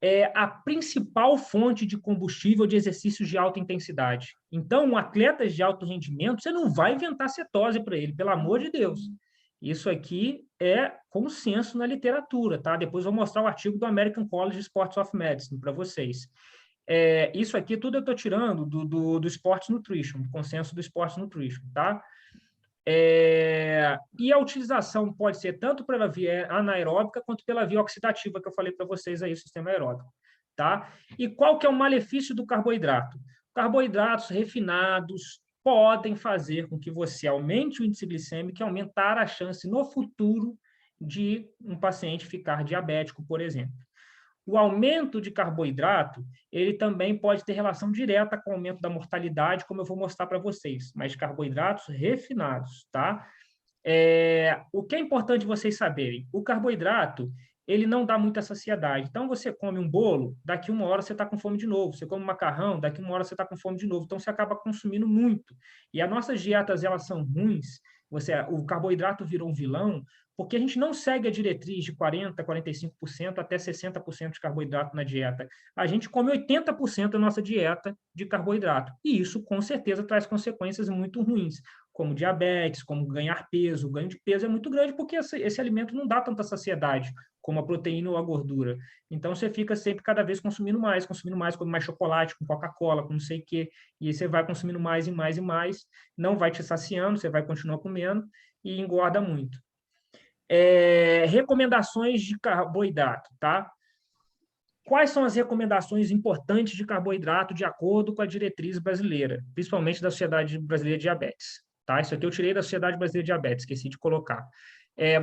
é a principal fonte de combustível de exercícios de alta intensidade. Então, atletas de alto rendimento, você não vai inventar cetose para ele, pelo amor de Deus. Isso aqui é consenso na literatura, tá? Depois eu vou mostrar o artigo do American College of Sports of Medicine para vocês. Isso aqui tudo eu estou tirando do Sports Nutrition, do consenso do Sports Nutrition, tá? E a utilização pode ser tanto pela via anaeróbica quanto pela via oxidativa, que eu falei para vocês aí, o sistema aeróbico, tá? E qual que é o malefício do carboidrato? Carboidratos refinados podem fazer com que você aumente o índice glicêmico e aumentar a chance no futuro de um paciente ficar diabético, por exemplo. O aumento de carboidrato, ele também pode ter relação direta com o aumento da mortalidade, como eu vou mostrar para vocês, mas de carboidratos refinados, tá? O que é importante vocês saberem, o carboidrato, ele não dá muita saciedade. Então, você come um bolo, daqui uma hora você está com fome de novo. Você come um macarrão, daqui uma hora você está com fome de novo. Então, você acaba consumindo muito. E as nossas dietas, elas são ruins. O carboidrato virou um vilão, porque a gente não segue a diretriz de 40%, 45% até 60% de carboidrato na dieta. A gente come 80% da nossa dieta de carboidrato. E isso, com certeza, traz consequências muito ruins, como diabetes, como ganhar peso. O ganho de peso é muito grande porque esse alimento não dá tanta saciedade como a proteína ou a gordura. Então, você fica sempre cada vez consumindo mais, come mais chocolate, com Coca-Cola, com não sei o quê, e aí você vai consumindo mais e mais e mais, não vai te saciando, você vai continuar comendo e engorda muito. Recomendações de carboidrato, tá? Quais são as recomendações importantes de carboidrato de acordo com a diretriz brasileira, principalmente da Sociedade Brasileira de Diabetes? Tá? Isso aqui eu tirei da Sociedade Brasileira de Diabetes, esqueci de colocar.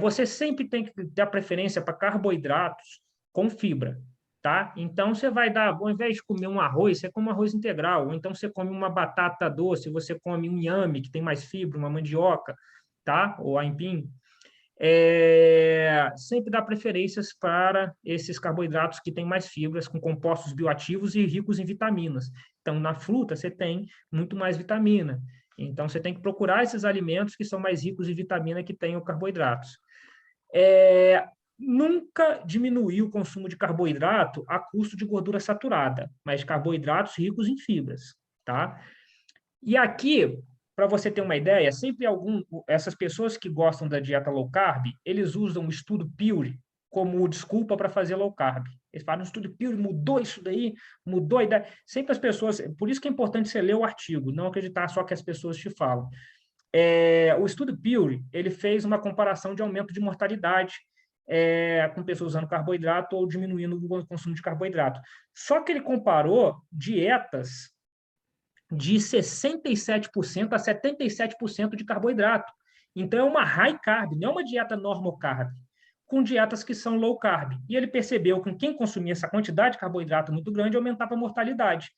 Você sempre tem que dar preferência para carboidratos com fibra, tá? Então, você vai dar, ao invés de comer um arroz, você come um arroz integral, ou então você come uma batata doce, você come um inhame, que tem mais fibra, uma mandioca, tá? Ou aipim. Sempre dá preferências para esses carboidratos que têm mais fibras, com compostos bioativos e ricos em vitaminas. Então, na fruta, você tem muito mais vitamina. Então, você tem que procurar esses alimentos que são mais ricos em vitamina que tenham carboidratos. Nunca diminuir o consumo de carboidrato a custo de gordura saturada, mas carboidratos ricos em fibras, tá? E aqui, para você ter uma ideia, sempre essas pessoas que gostam da dieta low carb, eles usam o estudo Pure como desculpa para fazer low carb. Eles falam, o estudo Pure mudou isso daí, mudou a ideia. Sempre as pessoas, por isso que é importante você ler o artigo, não acreditar só que as pessoas te falam. O estudo Pure, ele fez uma comparação de aumento de mortalidade com pessoas usando carboidrato ou diminuindo o consumo de carboidrato. Só que ele comparou dietas de 67% a 77% de carboidrato. Então, é uma high carb, não é uma dieta normal carb, com dietas que são low carb. E ele percebeu que quem consumia essa quantidade de carboidrato muito grande aumentava a mortalidade.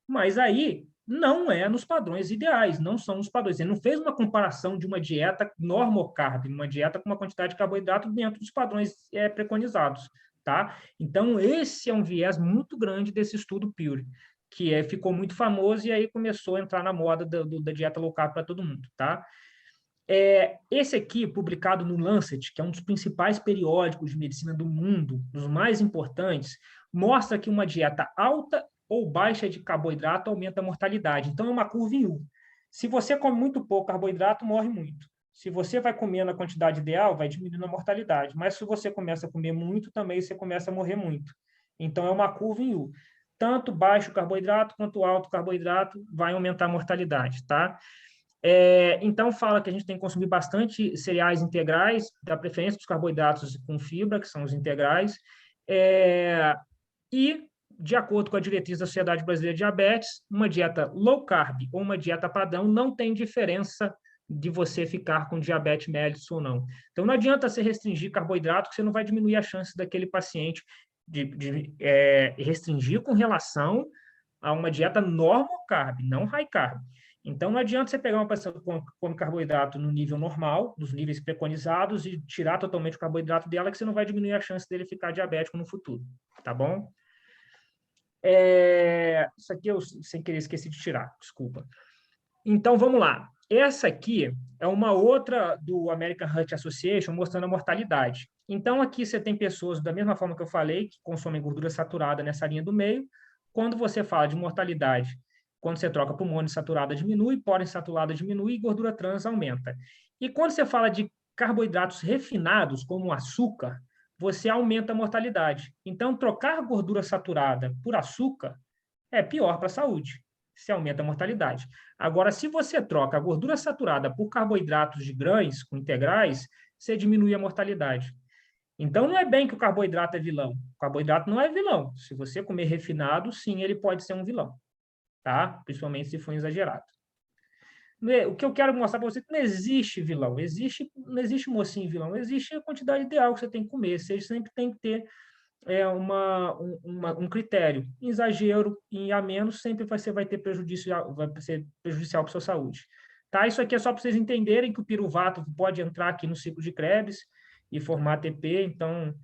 Mas aí não é nos padrões ideais, não são os padrões. Ele não fez uma comparação de uma dieta normal carb, uma dieta com uma quantidade de carboidrato dentro dos padrões preconizados. Tá? Então, esse é um viés muito grande desse estudo Pure, que ficou muito famoso e aí começou a entrar na moda da dieta low carb para todo mundo, tá? Esse aqui, publicado no Lancet, que é um dos principais periódicos de medicina do mundo, dos mais importantes, mostra que uma dieta alta ou baixa de carboidrato aumenta a mortalidade. Então, é uma curva em U. Se você come muito pouco carboidrato, morre muito. Se você vai comer na quantidade ideal, vai diminuindo a mortalidade. Mas se você começa a comer muito, também você começa a morrer muito. Então, é uma curva em U. Tanto baixo carboidrato quanto alto carboidrato vai aumentar a mortalidade, tá? Então, fala que a gente tem que consumir bastante cereais integrais, da preferência dos carboidratos com fibra, que são os integrais, e, de acordo com a diretriz da Sociedade Brasileira de Diabetes, uma dieta low carb ou uma dieta padrão não tem diferença de você ficar com diabetes mellitus ou não. Então, não adianta você restringir carboidrato, que você não vai diminuir a chance daquele paciente de restringir com relação a uma dieta normal carb, não high carb. Então, não adianta você pegar uma pessoa que come carboidrato no nível normal, nos níveis preconizados, e tirar totalmente o carboidrato dela, que você não vai diminuir a chance dele ficar diabético no futuro, tá bom? Isso aqui eu, sem querer, esqueci de tirar, desculpa. Então, vamos lá. Essa aqui é uma outra do American Heart Association mostrando a mortalidade. Então, aqui você tem pessoas, da mesma forma que eu falei, que consomem gordura saturada nessa linha do meio. Quando você fala de mortalidade, quando você troca por monoinsaturada diminui, poliinsaturada diminui e gordura trans aumenta. E quando você fala de carboidratos refinados, como o açúcar, você aumenta a mortalidade. Então, trocar gordura saturada por açúcar é pior para a saúde. Você aumenta a mortalidade. Agora, se você troca a gordura saturada por carboidratos de grãos com integrais, você diminui a mortalidade. Então, não é bem que o carboidrato é vilão. O carboidrato não é vilão. Se você comer refinado, sim, ele pode ser um vilão, tá? Principalmente se for exagerado. O que eu quero mostrar para você é que não existe vilão, não existe mocinho vilão, existe a quantidade ideal que você tem que comer. Você sempre tem que ter um critério. Em exagero, em a menos, sempre você vai ter vai ser prejudicial para a sua saúde. Tá? Isso aqui é só para vocês entenderem que o piruvato pode entrar aqui no ciclo de Krebs e formar ATP, então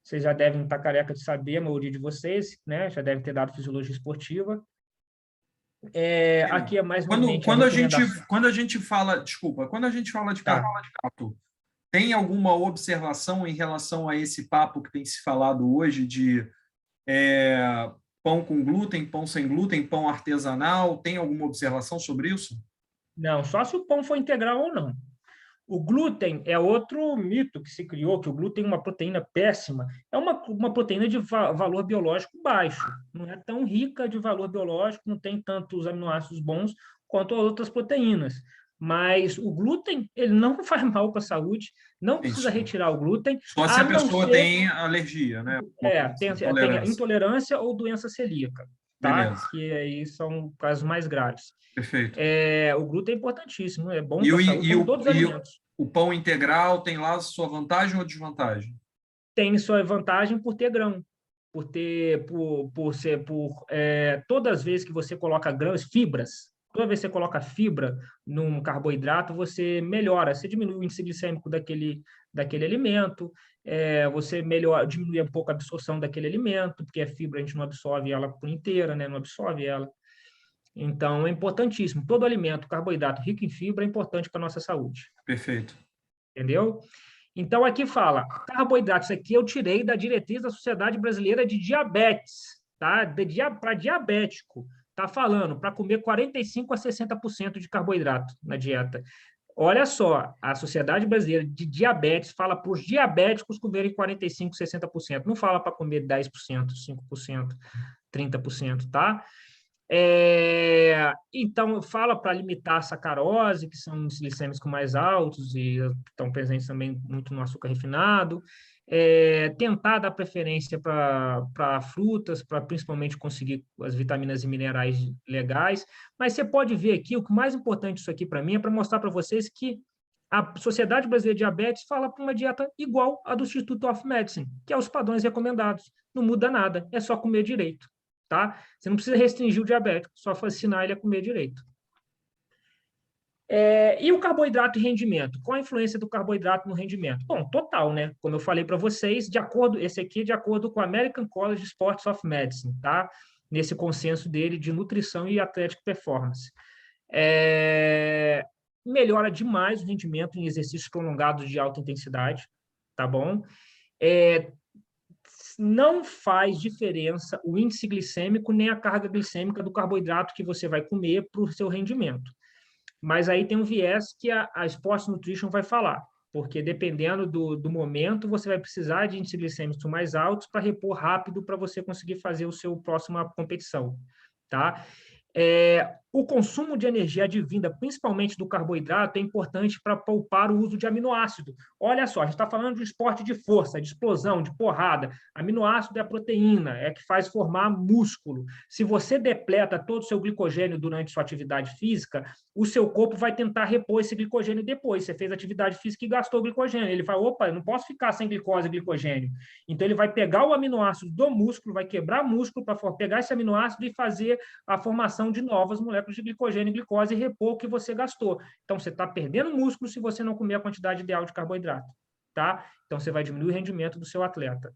vocês já devem estar careca de saber, a maioria de vocês, né? Já devem ter dado fisiologia esportiva. Aqui é mais nuevamente a recomendação. Quando a gente fala, desculpa, quando a gente fala de carboidrato, tem alguma observação em relação a esse papo que tem se falado hoje de pão com glúten, pão sem glúten, pão artesanal? Tem alguma observação sobre isso? Não, só se o pão for integral ou não. O glúten é outro mito que se criou, que o glúten é uma proteína péssima. É uma proteína de valor biológico baixo. Não é tão rica de valor biológico, não tem tantos aminoácidos bons quanto as outras proteínas. Mas o glúten, ele não faz mal para a saúde, não precisa retirar o glúten. Só se a pessoa tem alergia, né? Tem intolerância ou doença celíaca, tá? Beleza. Que aí são casos mais graves. Perfeito. O glúten é importantíssimo, é bom para a saúde, como todos os alimentos. O pão integral tem lá sua vantagem ou desvantagem? Tem sua vantagem por ter grão, todas as vezes que você coloca grãos, fibras, toda vez que você coloca fibra num carboidrato, você melhora, você diminui o índice glicêmico daquele alimento, você diminui um pouco a absorção daquele alimento, porque a fibra a gente não absorve ela por inteira, né? Não absorve ela. Então, é importantíssimo. Todo alimento, carboidrato rico em fibra é importante para a nossa saúde. Perfeito. Entendeu? Então, aqui fala, carboidratos, aqui eu tirei da diretriz da Sociedade Brasileira de Diabetes, tá? Para diabético, tá falando para comer 45% a 60% de carboidrato na dieta. Olha só, a Sociedade Brasileira de Diabetes fala para os diabéticos comerem 45%, 60%. Não fala para comer 10%, 5%, 30%, tá? Então, fala para limitar a sacarose, que são os glicêmicos mais altos e estão presentes também muito no açúcar refinado. Tentar dar preferência para frutas, para principalmente conseguir as vitaminas e minerais legais. Mas você pode ver aqui, o que mais importante isso aqui para mim é para mostrar para vocês que a Sociedade Brasileira de Diabetes fala para uma dieta igual à do Institute of Medicine, que é os padrões recomendados. Não muda nada, é só comer direito. Tá? Você não precisa restringir o diabético, só ensinar ele a comer direito. E o carboidrato e rendimento? Qual a influência do carboidrato no rendimento? Bom, total, né? Como eu falei para vocês, esse aqui é de acordo com o American College Sports of Medicine, tá? Nesse consenso dele de nutrição e athletic performance. melhora demais o rendimento em exercícios prolongados de alta intensidade, tá bom? Não faz diferença o índice glicêmico nem a carga glicêmica do carboidrato que você vai comer para o seu rendimento. Mas aí tem um viés que a Sports Nutrition vai falar, porque dependendo do momento, você vai precisar de índices glicêmicos mais altos para repor rápido para você conseguir fazer o seu próxima competição, tá? O consumo de energia advinda, principalmente do carboidrato, é importante para poupar o uso de aminoácido. Olha só, a gente está falando de esporte de força, de explosão, de porrada. Aminoácido é a proteína, é que faz formar músculo. Se você depleta todo o seu glicogênio durante sua atividade física, o seu corpo vai tentar repor esse glicogênio depois. Você fez atividade física e gastou glicogênio. Ele vai, opa, eu não posso ficar sem glicose e glicogênio. Então, ele vai pegar o aminoácido do músculo, vai quebrar músculo para pegar esse aminoácido e fazer a formação de novas moléculas de glicogênio e glicose e repor o que você gastou. Então, você está perdendo músculo se você não comer a quantidade ideal de carboidrato, tá? Então, você vai diminuir o rendimento do seu atleta.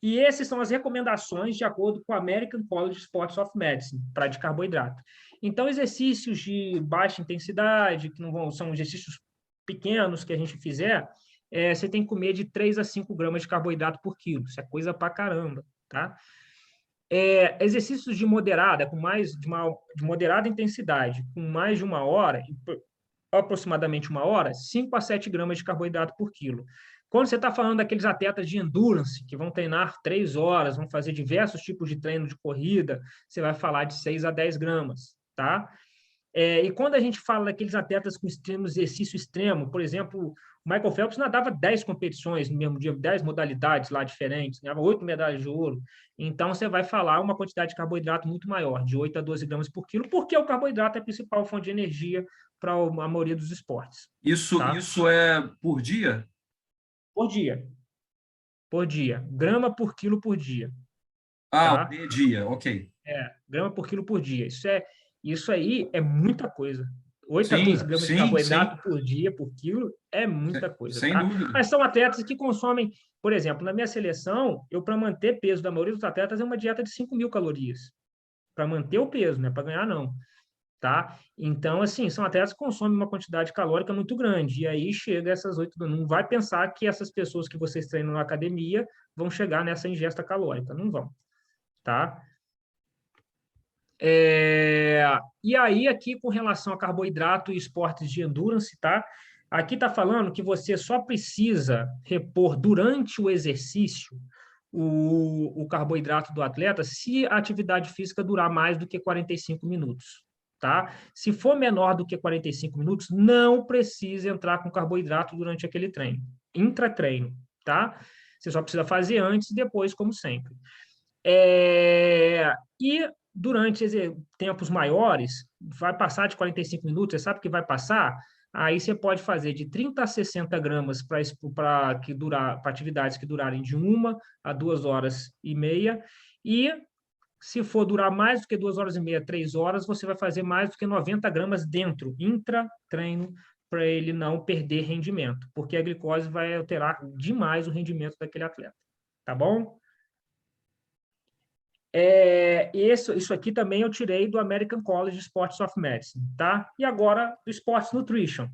E essas são as recomendações de acordo com a American College of Sports of Medicine para de carboidrato. Então, exercícios de baixa intensidade, que não são exercícios pequenos que a gente fizer, você tem que comer de 3 a 5 gramas de carboidrato por quilo. Isso é coisa pra caramba, tá? Exercícios de moderada, de moderada intensidade, com mais de 1 hora, aproximadamente 1 hora, 5 a 7 gramas de carboidrato por quilo. Quando você está falando daqueles atletas de endurance, que vão treinar 3 horas, vão fazer diversos tipos de treino de corrida, você vai falar de 6 a 10 gramas, tá? E quando a gente fala daqueles atletas com exercício extremo, por exemplo, o Michael Phelps nadava 10 competições no mesmo dia, 10 modalidades lá diferentes, ganhava 8 medalhas de ouro. Então, você vai falar uma quantidade de carboidrato muito maior, de 8 a 12 gramas por quilo, porque o carboidrato é a principal fonte de energia para a maioria dos esportes. Isso, tá? Isso é por dia? Por dia. Por dia. Grama por quilo por dia. Ah, tá? dia, ok. Grama por quilo por dia. Isso aí é muita coisa. 8 a 12 Sim, gramas de sim, sim. carboidrato por dia, por quilo, é muita coisa, Sem tá? dúvida. Mas são atletas que consomem, por exemplo, na minha seleção, para manter peso da maioria dos atletas, é uma dieta de 5.000 calorias. Para manter o peso, não é para ganhar, não. Tá? Então, assim, são atletas que consomem uma quantidade calórica muito grande. E aí chega essas 8. Não vai pensar que essas pessoas que vocês treinam na academia vão chegar nessa ingesta calórica. Não vão. Tá? E aí, aqui, com relação a carboidrato e esportes de endurance, tá? Aqui está falando que você só precisa repor durante o exercício o carboidrato do atleta se a atividade física durar mais do que 45 minutos. Tá? Se for menor do que 45 minutos, não precisa entrar com carboidrato durante aquele treino. Intratreino, tá? Você só precisa fazer antes e depois, como sempre. E durante tempos maiores, vai passar de 45 minutos, você sabe que vai passar, aí você pode fazer de 30 a 60 gramas para atividades que durarem de 1 a 2 horas e meia, e se for durar mais do que 2 horas e meia, 3 horas, você vai fazer mais do que 90 gramas dentro, intra-treino, para ele não perder rendimento, porque a glicose vai alterar demais o rendimento daquele atleta. Tá bom? Isso aqui também eu tirei do American College of Sports of Medicine, tá? E agora, do Sports Nutrition.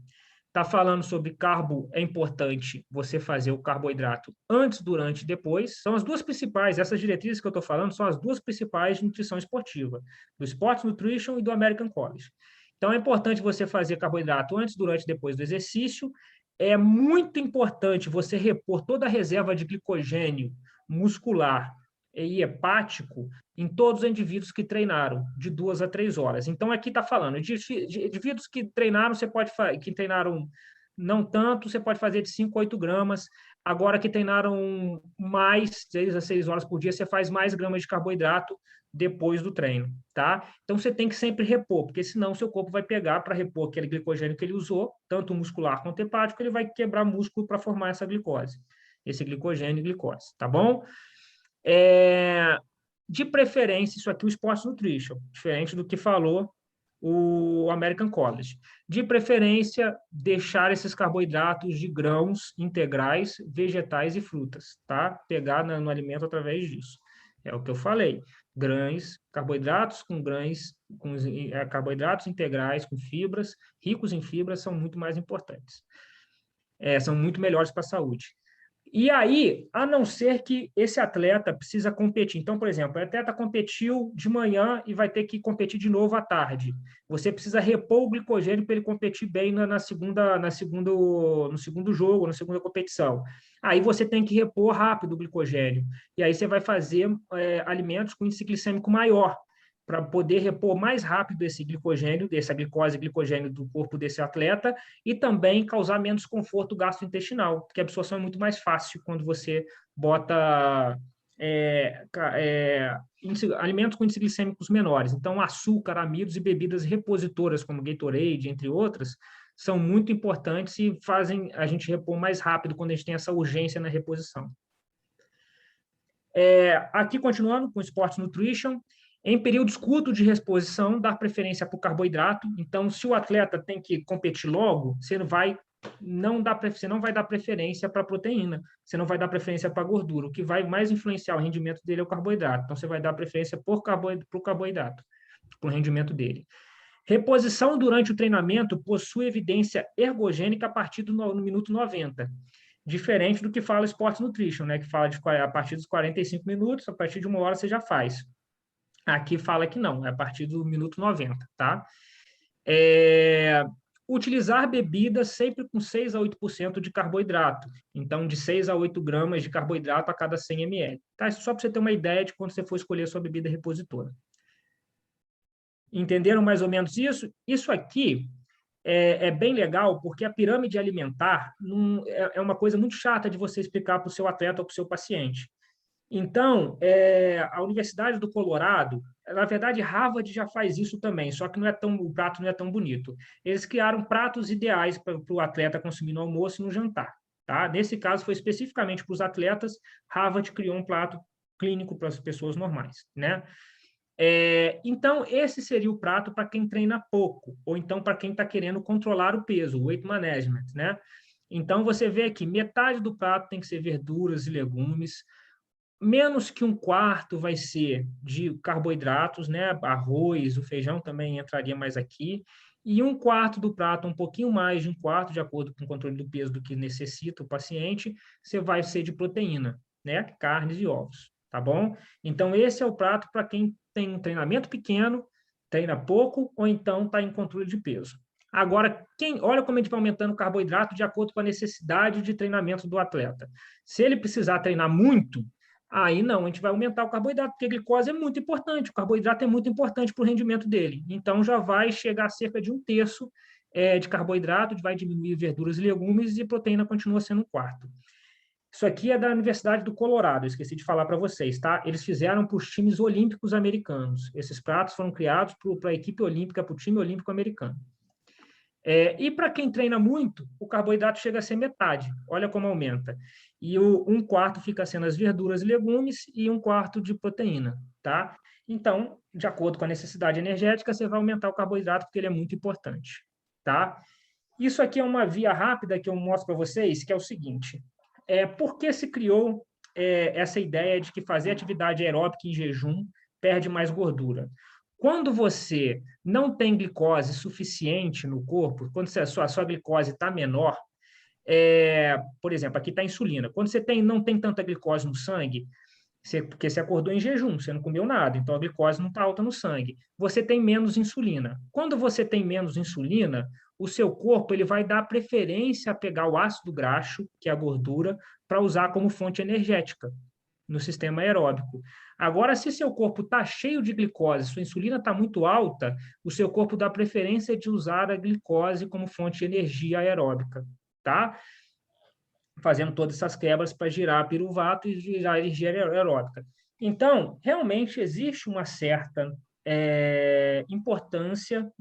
Está falando sobre carbo, é importante você fazer o carboidrato antes, durante e depois. São as duas principais, essas diretrizes que eu estou falando, são as duas principais de nutrição esportiva, do Sports Nutrition e do American College. Então, é importante você fazer carboidrato antes, durante e depois do exercício. É muito importante você repor toda a reserva de glicogênio muscular e hepático em todos os indivíduos que treinaram de 2 a 3 horas. Então, aqui está falando de indivíduos que treinaram, que treinaram não tanto, você pode fazer de 5 a 8 gramas. Agora que treinaram mais, 6 a 6 horas por dia, você faz mais gramas de carboidrato depois do treino, tá? Então, você tem que sempre repor, porque senão o seu corpo vai pegar para repor aquele glicogênio que ele usou, tanto muscular quanto hepático, ele vai quebrar músculo para formar essa glicose, esse glicogênio e glicose, tá bom? De preferência, isso aqui é o Sports Nutrition, diferente do que falou o American College. De preferência, deixar esses carboidratos de grãos integrais, vegetais e frutas, tá? Pegar no alimento através disso. É o que eu falei. grãos, carboidratos com grãos, carboidratos integrais, com fibras, ricos em fibras, são muito mais importantes. São muito melhores para a saúde. E aí, a não ser que esse atleta precisa competir. Então, por exemplo, o atleta competiu de manhã e vai ter que competir de novo à tarde. Você precisa repor o glicogênio para ele competir bem no segundo jogo, na segunda competição. Aí você tem que repor rápido o glicogênio. E aí você vai fazer alimentos com índice glicêmico maior, para poder repor mais rápido esse glicogênio, essa glicose e glicogênio do corpo desse atleta, e também causar menos conforto gastrointestinal, porque a absorção é muito mais fácil quando você bota alimentos com índices glicêmicos menores. Então, açúcar, amidos e bebidas repositoras, como Gatorade, entre outras, são muito importantes e fazem a gente repor mais rápido quando a gente tem essa urgência na reposição. Aqui, continuando com o Sports Nutrition, em períodos curtos de reposição, dar preferência para o carboidrato. Então, se o atleta tem que competir logo, você não vai dar preferência para a proteína, você não vai dar preferência para a gordura. O que vai mais influenciar o rendimento dele é o carboidrato. Então, você vai dar preferência para o carboidrato, para o rendimento dele. Reposição durante o treinamento possui evidência ergogênica a partir no minuto 90. Diferente do que fala o Sports Nutrition, né? Que fala a partir dos 45 minutos, a partir de 1 hora você já faz. Aqui fala que não, é a partir do minuto 90, tá? Utilizar bebidas sempre com 6 a 8% de carboidrato. Então, de 6 a 8 gramas de carboidrato a cada 100 ml. Tá? Isso só para você ter uma ideia de quando você for escolher a sua bebida repositora. Entenderam mais ou menos isso? Isso aqui é bem legal, porque a pirâmide alimentar é uma coisa muito chata de você explicar para o seu atleta ou para o seu paciente. Então, a Universidade do Colorado, na verdade, Harvard já faz isso também, só que o prato não é tão bonito. Eles criaram pratos ideais para o atleta consumir no almoço e no jantar. Tá? Nesse caso, foi especificamente para os atletas, Harvard criou um prato clínico para as pessoas normais. Né? Então, esse seria o prato para quem treina pouco, ou então para quem está querendo controlar o peso, o weight management. Né? Então, você vê aqui, metade do prato tem que ser verduras e legumes, menos que 1/4 vai ser de carboidratos, né? Arroz, o feijão também entraria mais aqui, e 1/4 do prato, um pouquinho mais de 1/4, de acordo com o controle do peso do que necessita o paciente, você vai ser de proteína, né? Carnes e ovos, tá bom? Então, esse é o prato para quem tem um treinamento pequeno, treina pouco, ou então está em controle de peso. Agora, olha como a gente vai aumentando o carboidrato de acordo com a necessidade de treinamento do atleta. Se ele precisar treinar muito, aí não, a gente vai aumentar o carboidrato, porque a glicose é muito importante, o carboidrato é muito importante para o rendimento dele. Então, já vai chegar a cerca de 1/3 de carboidrato, vai diminuir verduras e legumes, e proteína continua sendo 1/4. Isso aqui é da Universidade do Colorado, esqueci de falar para vocês, tá? Eles fizeram para os times olímpicos americanos. Esses pratos foram criados para a equipe olímpica, para o time olímpico americano. E para quem treina muito, o carboidrato chega a ser metade. Olha como aumenta. E o 1/4 fica sendo as verduras e legumes e 1/4 de proteína, tá? Então, de acordo com a necessidade energética, você vai aumentar o carboidrato porque ele é muito importante, tá? Isso aqui é uma via rápida que eu mostro para vocês, que é o seguinte. Por que se criou essa ideia de que fazer atividade aeróbica em jejum perde mais gordura? Quando você não tem glicose suficiente no corpo, quando a sua glicose está menor, por exemplo, aqui está a insulina. Quando você não tem tanta glicose no sangue, porque você acordou em jejum, você não comeu nada, então a glicose não está alta no sangue. Você tem menos insulina. Quando você tem menos insulina, o seu corpo ele vai dar preferência a pegar o ácido graxo, que é a gordura, para usar como fonte energética no sistema aeróbico. Agora, se seu corpo está cheio de glicose, sua insulina está muito alta, o seu corpo dá preferência de usar a glicose como fonte de energia aeróbica, tá? Fazendo todas essas quebras para girar piruvato e girar energia aeróbica. Então, realmente existe uma certa importância,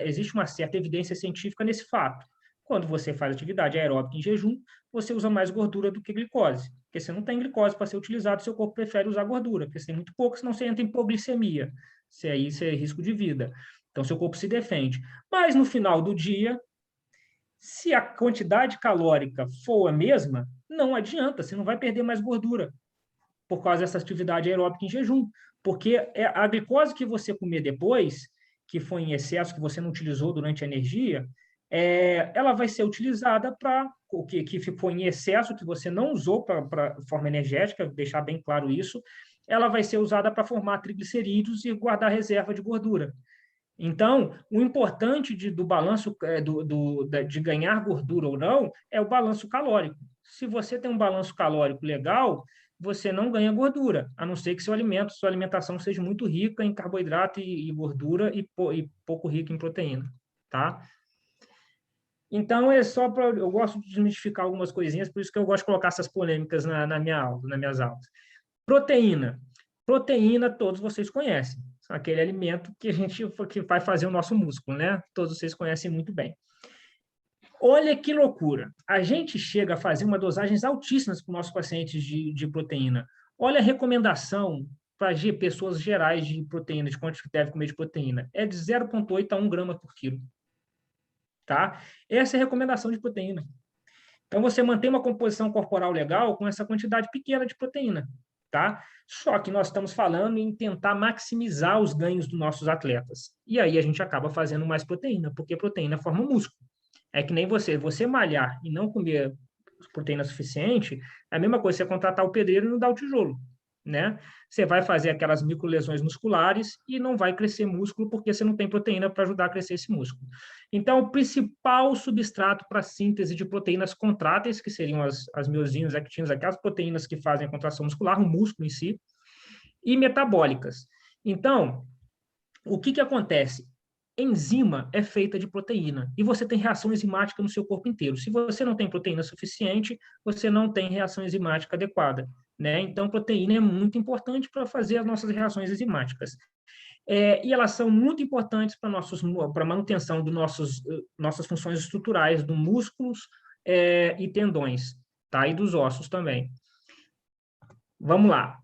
existe uma certa evidência científica nesse fato. Quando você faz atividade aeróbica em jejum, você usa mais gordura do que glicose, porque você não tem glicose para ser utilizado, seu corpo prefere usar gordura, porque você tem muito pouco, senão você entra em hipoglicemia, isso é risco de vida. Então, seu corpo se defende. Mas, no final do dia, se a quantidade calórica for a mesma, não adianta, você não vai perder mais gordura. por causa dessa atividade aeróbica em jejum, porque a glicose que você comer depois, que foi em excesso, que você não utilizou durante a energia, ela vai ser utilizada para o que ficou em excesso, que você não usou para forma energética, deixar bem claro isso, ela vai ser usada para formar triglicerídeos e guardar reserva de gordura. Então, o importante do balanço de ganhar gordura ou não é o balanço calórico. Se você tem um balanço calórico legal, você não ganha gordura, a não ser que sua alimentação seja muito rica em carboidrato e gordura e pouco rica em proteína, tá? Então, eu gosto de desmistificar algumas coisinhas, por isso que eu gosto de colocar essas polêmicas na minha aula, nas minhas aulas. Proteína. Proteína, todos vocês conhecem. Aquele alimento que vai fazer o nosso músculo, né? Todos vocês conhecem muito bem. Olha que loucura. A gente chega a fazer uma dosagens altíssimas para os nossos pacientes de proteína. Olha a recomendação para pessoas gerais de proteína, de quanto deve comer de proteína. É de 0,8 a 1 grama por quilo. Tá? Essa é a recomendação de proteína. Então, você mantém uma composição corporal legal com essa quantidade pequena de proteína. Tá? Só que nós estamos falando em tentar maximizar os ganhos dos nossos atletas. E aí a gente acaba fazendo mais proteína, porque proteína forma músculo. É que nem você malhar e não comer proteína suficiente, é a mesma coisa você contratar o pedreiro e não dar o tijolo, né? Você vai fazer aquelas microlesões musculares e não vai crescer músculo porque você não tem proteína para ajudar a crescer esse músculo. Então, o principal substrato para a síntese de proteínas contráteis, que seriam as miosinas, actinas, aquelas proteínas que fazem a contração muscular, o músculo em si, e metabólicas. Então, o que acontece? Enzima é feita de proteína e você tem reação enzimática no seu corpo inteiro. Se você não tem proteína suficiente, você não tem reação enzimática adequada, né? Então, proteína é muito importante para fazer as nossas reações enzimáticas. E elas são muito importantes para a manutenção das nossas funções estruturais, dos músculos e tendões, tá? E dos ossos também. Vamos lá.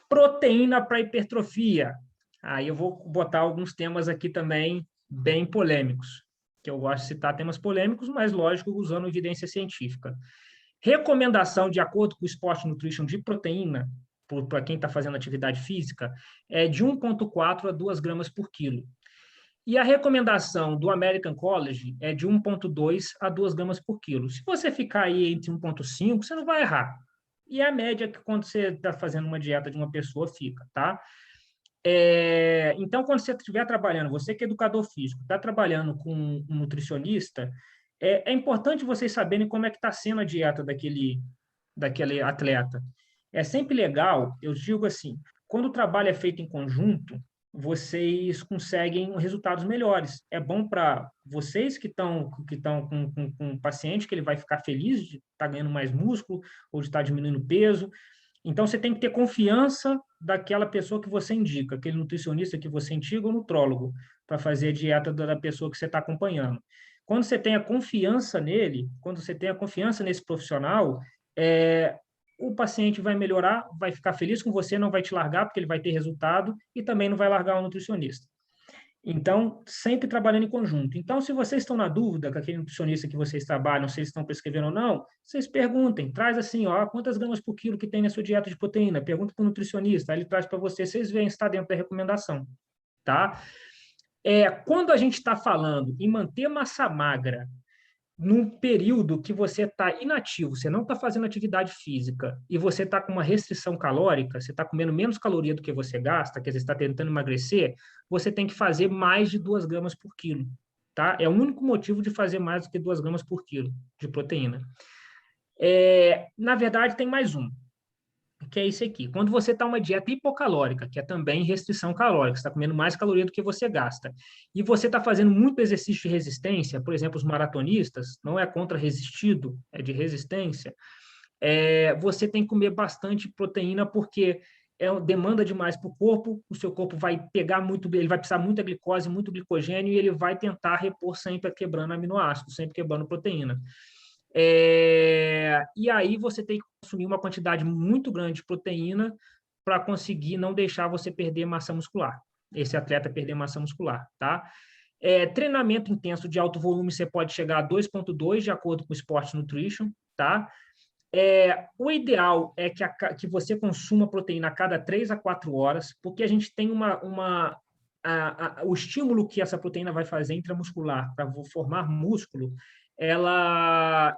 Proteína para hipertrofia. Aí eu vou botar alguns temas aqui também bem polêmicos, que eu gosto de citar temas polêmicos, mas, lógico, usando evidência científica. Recomendação, de acordo com o Sport Nutrition, de proteína, para quem está fazendo atividade física, é de 1,4 a 2 gramas por quilo. E a recomendação do American College é de 1,2 a 2 gramas por quilo. Se você ficar aí entre 1,5, você não vai errar. E é a média que quando você está fazendo uma dieta de uma pessoa fica, tá? Então, quando você estiver trabalhando, você que é educador físico, está trabalhando com um nutricionista, é importante vocês saberem como é que está sendo a dieta daquele atleta. É sempre legal, eu digo assim, quando o trabalho é feito em conjunto, vocês conseguem resultados melhores. É bom para vocês que estão com um paciente, que ele vai ficar feliz de estar ganhando mais músculo ou de estar diminuindo peso. Então, você tem que ter confiança daquela pessoa que você indica, aquele nutricionista que você indica ou nutrólogo, para fazer a dieta da pessoa que você está acompanhando. Quando você tem a confiança nele, quando você tem a confiança nesse profissional, o paciente vai melhorar, vai ficar feliz com você, não vai te largar, porque ele vai ter resultado, e também não vai largar o nutricionista. Então, sempre trabalhando em conjunto. Então, se vocês estão na dúvida com aquele nutricionista que vocês trabalham, se eles estão prescrevendo ou não, vocês perguntem. Traz assim, ó, quantas gramas por quilo que tem na sua dieta de proteína? Pergunta para o nutricionista, aí ele traz para vocês veem se está dentro da recomendação, tá? Quando a gente está falando em manter massa magra num período que você está inativo, você não está fazendo atividade física e você está com uma restrição calórica, você está comendo menos caloria do que você gasta, quer dizer, você está tentando emagrecer, você tem que fazer mais de 2 gramas por quilo, tá? É o único motivo de fazer mais do que 2 gramas por quilo de proteína. Na verdade, tem mais um, que é esse aqui. Quando você está uma dieta hipocalórica, que é também restrição calórica, você está comendo mais caloria do que você gasta, e você está fazendo muito exercício de resistência, por exemplo, os maratonistas, não é contra resistido, é de resistência, você tem que comer bastante proteína, porque demanda demais para o corpo, o seu corpo vai pegar muito, ele vai precisar muita glicose, muito glicogênio, e ele vai tentar repor sempre quebrando aminoácidos, sempre quebrando proteína. E aí você tem que consumir uma quantidade muito grande de proteína para conseguir não deixar você perder massa muscular. Esse atleta perder massa muscular, tá? Treinamento intenso de alto volume, você pode chegar a 2,2 de acordo com o Sport Nutrition, tá? O ideal é que você consuma proteína a cada 3 a 4 horas, porque a gente tem o estímulo que essa proteína vai fazer intramuscular para formar músculo, ela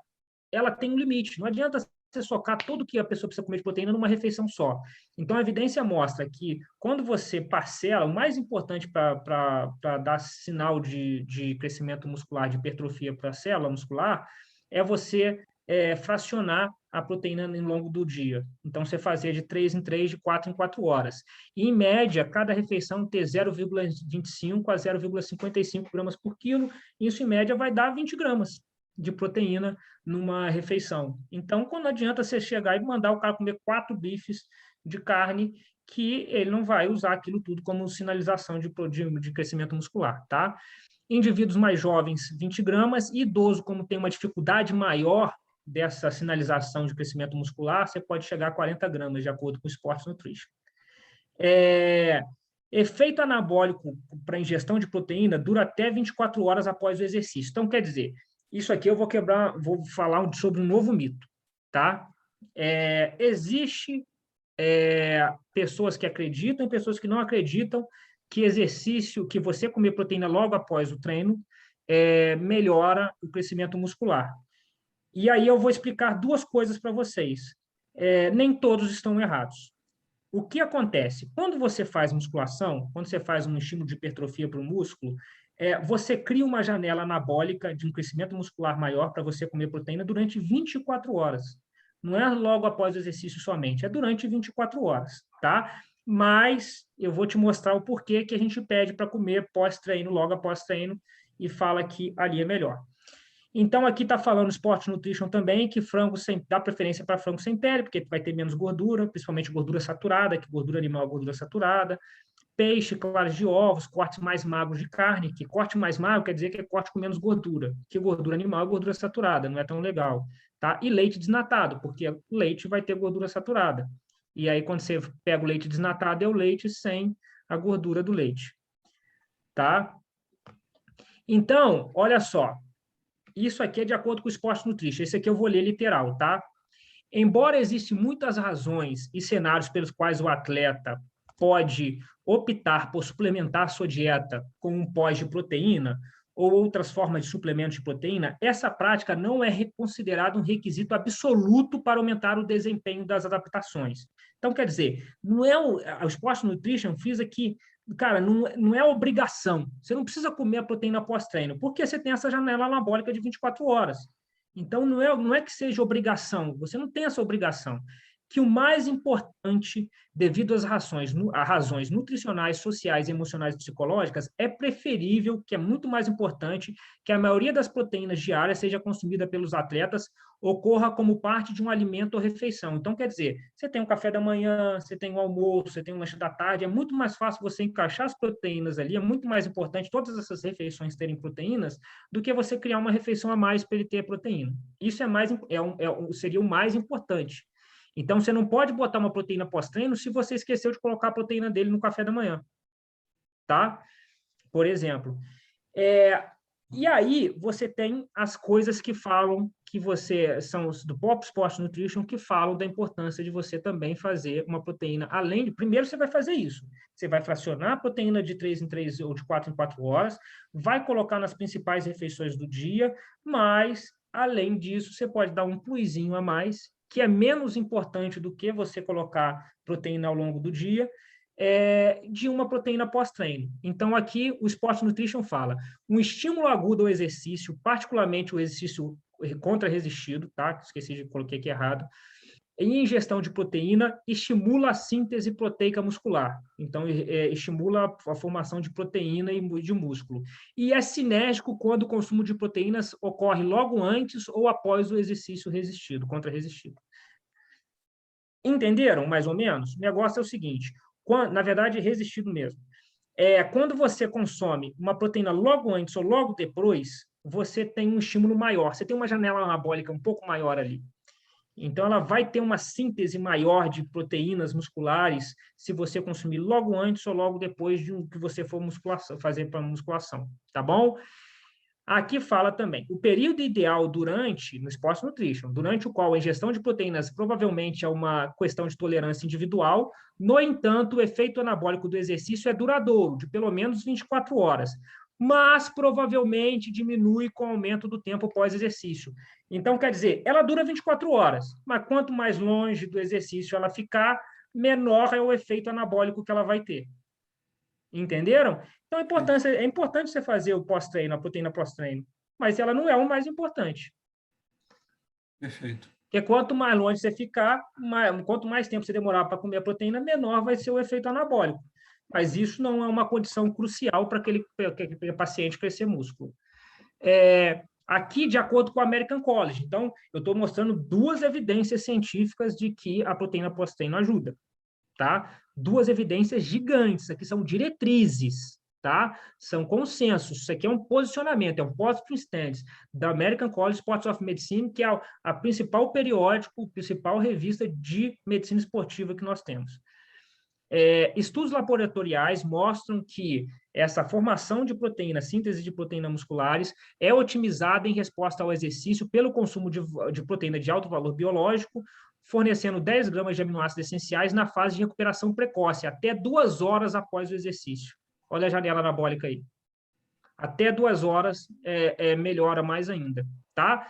tem um limite. Não adianta você socar tudo que a pessoa precisa comer de proteína numa refeição só. Então, a evidência mostra que quando você parcela, o mais importante para dar sinal de crescimento muscular, de hipertrofia para a célula muscular, é você fracionar a proteína ao longo do dia. Então, você fazia de 3 em 3, de 4 em 4 horas. E, em média, cada refeição ter 0,25 a 0,55 gramas por quilo. Isso, em média, vai dar 20 gramas de proteína numa refeição. Então, quando adianta você chegar e mandar o cara comer 4 bifes de carne, que ele não vai usar aquilo tudo como sinalização de crescimento muscular, tá? Indivíduos mais jovens, 20 gramas, e idoso, como tem uma dificuldade maior dessa sinalização de crescimento muscular, você pode chegar a 40 gramas, de acordo com o Sports Nutrition. Efeito anabólico para ingestão de proteína dura até 24 horas após o exercício. Então, quer dizer, isso aqui eu vou falar sobre um novo mito, tá? Existe pessoas que acreditam e pessoas que não acreditam que que você comer proteína logo após o treino, melhora o crescimento muscular. E aí eu vou explicar duas coisas para vocês. Nem todos estão errados. O que acontece? Quando você faz musculação, quando você faz um estímulo de hipertrofia para o músculo, você cria uma janela anabólica de um crescimento muscular maior para você comer proteína durante 24 horas. Não é logo após o exercício somente, é durante 24 horas, tá? Mas eu vou te mostrar o porquê que a gente pede para comer pós-treino, logo após treino, e fala que ali é melhor. Então, aqui está falando Sport Nutrition também, que frango dá preferência para frango sem pele, porque vai ter menos gordura, principalmente gordura saturada, que gordura animal é gordura saturada. Peixe, claras de ovos, cortes mais magros de carne, que corte mais magro quer dizer que é corte com menos gordura, que gordura animal é gordura saturada, não é tão legal. Tá? E leite desnatado, porque o leite vai ter gordura saturada. E aí, quando você pega o leite desnatado, é o leite sem a gordura do leite. Tá? Então, olha só. Isso aqui é de acordo com o Sport Nutrition. Esse aqui eu vou ler literal, tá? Embora existem muitas razões e cenários pelos quais o atleta pode optar por suplementar sua dieta com um pós de proteína ou outras formas de suplemento de proteína, essa prática não é considerada um requisito absoluto para aumentar o desempenho das adaptações. Então, quer dizer, não é o Sport Nutrition frisa aqui, cara, não é obrigação. Você não precisa comer a proteína pós-treino, porque você tem essa janela anabólica de 24 horas. Então, não é que seja obrigação, você não tem essa obrigação. Que o mais importante, devido às razões nutricionais, sociais, emocionais e psicológicas, é preferível, que é muito mais importante, que a maioria das proteínas diárias seja consumida pelos atletas, ocorra como parte de um alimento ou refeição. Então, quer dizer, você tem um café da manhã, você tem um almoço, você tem um lanche da tarde, é muito mais fácil você encaixar as proteínas ali, é muito mais importante todas essas refeições terem proteínas, do que você criar uma refeição a mais para ele ter proteína. Isso seria o mais importante. Então, você não pode botar uma proteína pós-treino se você esqueceu de colocar a proteína dele no café da manhã, tá? Por exemplo. E aí, você tem as coisas que falam são os do Pop Sport Nutrition, que falam da importância de você também fazer uma proteína, primeiro você vai fazer isso, você vai fracionar a proteína de 3 em 3 ou de 4 em 4 horas, vai colocar nas principais refeições do dia, mas, além disso, você pode dar um plusinho a mais, que é menos importante do que você colocar proteína ao longo do dia, de uma proteína pós-treino. Então, aqui, o Sport Nutrition fala um estímulo agudo ao exercício, particularmente o exercício contra-resistido, tá? Esqueci coloquei aqui errado. Em ingestão de proteína, estimula a síntese proteica muscular. Então, estimula a formação de proteína e de músculo. E é sinérgico quando o consumo de proteínas ocorre logo antes ou após o exercício resistido, contra-resistido. Entenderam, mais ou menos? O negócio é o seguinte, na verdade, resistido mesmo. Quando você consome uma proteína logo antes ou logo depois, você tem um estímulo maior, você tem uma janela anabólica um pouco maior ali. Então, ela vai ter uma síntese maior de proteínas musculares se você consumir logo antes ou logo depois de que você for fazer para musculação, tá bom? Aqui fala também, o período ideal no Sports Nutrition, durante o qual a ingestão de proteínas provavelmente é uma questão de tolerância individual, no entanto, o efeito anabólico do exercício é duradouro, de pelo menos 24 horas, mas provavelmente diminui com o aumento do tempo pós-exercício. Então, quer dizer, ela dura 24 horas, mas quanto mais longe do exercício ela ficar, menor é o efeito anabólico que ela vai ter. Entenderam? Então, é importante você fazer o pós-treino, a proteína pós-treino, mas ela não é o mais importante. Perfeito. Porque quanto mais longe você ficar, quanto mais tempo você demorar para comer a proteína, menor vai ser o efeito anabólico. Mas isso não é uma condição crucial para aquele paciente crescer músculo. Aqui, de acordo com o American College. Então, eu estou mostrando 2 evidências científicas de que a proteína pós-treino ajuda. Tá? 2 evidências gigantes, aqui são diretrizes, tá? São consensos, isso aqui é um posicionamento, é um positive stance da American College Sports of Medicine, que é a principal periódico, a principal revista de medicina esportiva que nós temos. Estudos laboratoriais mostram que essa formação de proteína, síntese de proteínas musculares, é otimizada em resposta ao exercício pelo consumo de proteína de alto valor biológico, fornecendo 10 gramas de aminoácidos essenciais na fase de recuperação precoce, até 2 horas após o exercício. Olha a janela anabólica aí. Até 2 horas melhora mais ainda, tá?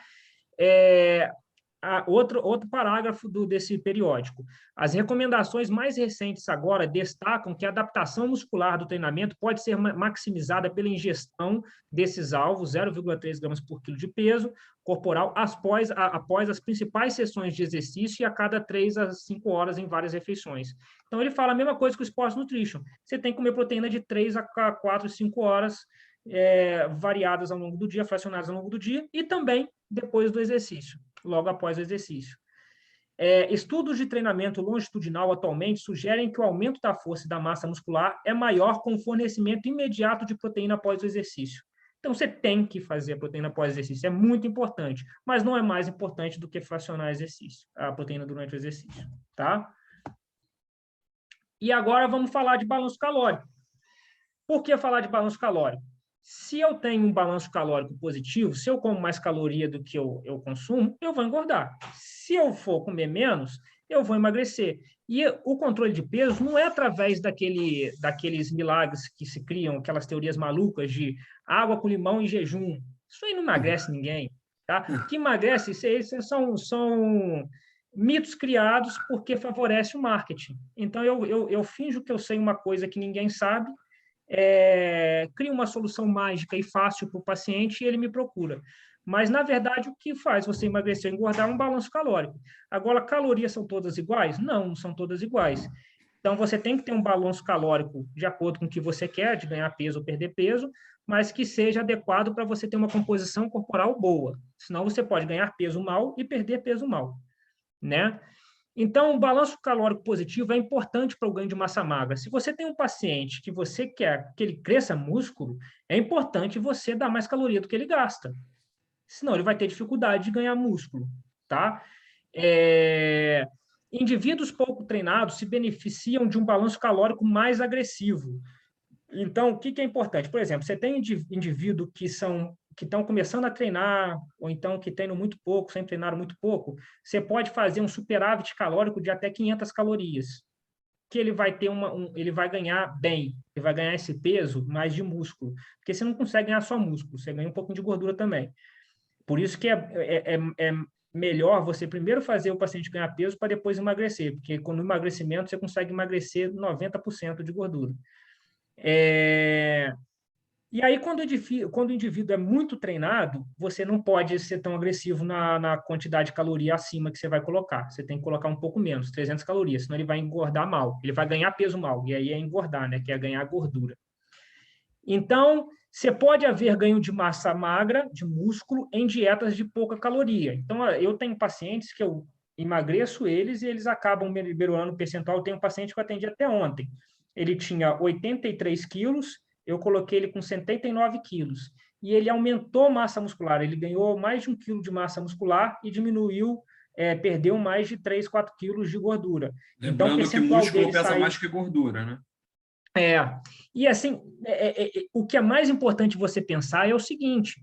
Outro parágrafo desse periódico. As recomendações mais recentes agora destacam que a adaptação muscular do treinamento pode ser maximizada pela ingestão desses alvos, 0,3 gramas por quilo de peso corporal, após as principais sessões de exercício e a cada 3 a 5 horas em várias refeições. Então, ele fala a mesma coisa que o Sports Nutrition. Você tem que comer proteína de 3 a 4, 5 horas, variadas ao longo do dia, fracionadas ao longo do dia, e também depois do exercício, logo após o exercício. Estudos de treinamento longitudinal atualmente sugerem que o aumento da força e da massa muscular é maior com o fornecimento imediato de proteína após o exercício. Então, você tem que fazer a proteína após o exercício, é muito importante, mas não é mais importante do que fracionar a proteína durante o exercício, tá? E agora vamos falar de balanço calórico. Por que falar de balanço calórico? Se eu tenho um balanço calórico positivo, se eu como mais caloria do que eu consumo, eu vou engordar. Se eu for comer menos, eu vou emagrecer. E o controle de peso não é através daqueles milagres que se criam, aquelas teorias malucas de água com limão em jejum. Isso aí não emagrece ninguém. Tá? O que emagrece, isso são mitos criados porque favorece o marketing. Então, eu finjo que eu sei uma coisa que ninguém sabe, cria uma solução mágica e fácil para o paciente e ele me procura. Mas, na verdade, o que faz você emagrecer ou engordar é um balanço calórico. Agora, calorias são todas iguais? Não, não são todas iguais. Então, você tem que ter um balanço calórico de acordo com o que você quer, de ganhar peso ou perder peso, mas que seja adequado para você ter uma composição corporal boa. Senão, você pode ganhar peso mal e perder peso mal, né? Então, o balanço calórico positivo é importante para o ganho de massa magra. Se você tem um paciente que você quer que ele cresça músculo, é importante você dar mais caloria do que ele gasta. Senão, ele vai ter dificuldade de ganhar músculo, tá? Indivíduos pouco treinados se beneficiam de um balanço calórico mais agressivo. Então, o que é importante? Por exemplo, você tem indivíduos que estão começando a treinar, ou então que treinam muito pouco, sempre treinaram muito pouco, você pode fazer um superávit calórico de até 500 calorias, que ele vai ter ele vai ganhar bem, ele vai ganhar esse peso mais de músculo, porque você não consegue ganhar só músculo, você ganha um pouquinho de gordura também. Por isso que é melhor você primeiro fazer o paciente ganhar peso para depois emagrecer, porque no emagrecimento você consegue emagrecer 90% de gordura. E aí, quando o indivíduo é muito treinado, você não pode ser tão agressivo na quantidade de caloria acima que você vai colocar. Você tem que colocar um pouco menos, 300 calorias, senão ele vai engordar mal. Ele vai ganhar peso mal, e aí é engordar, né? Que é ganhar gordura. Então, você pode haver ganho de massa magra, de músculo, em dietas de pouca caloria. Então, eu tenho pacientes que eu emagreço eles e eles acabam melhorando o percentual. Eu tenho um paciente que eu atendi até ontem. Ele tinha 83 quilos, eu coloquei ele com 79 quilos. E ele aumentou massa muscular, ele ganhou mais de 1 quilo de massa muscular e perdeu mais de 3, 4 quilos de gordura. Lembrando então, que o músculo pesa mais que gordura, né? E assim, o que é mais importante você pensar é o seguinte,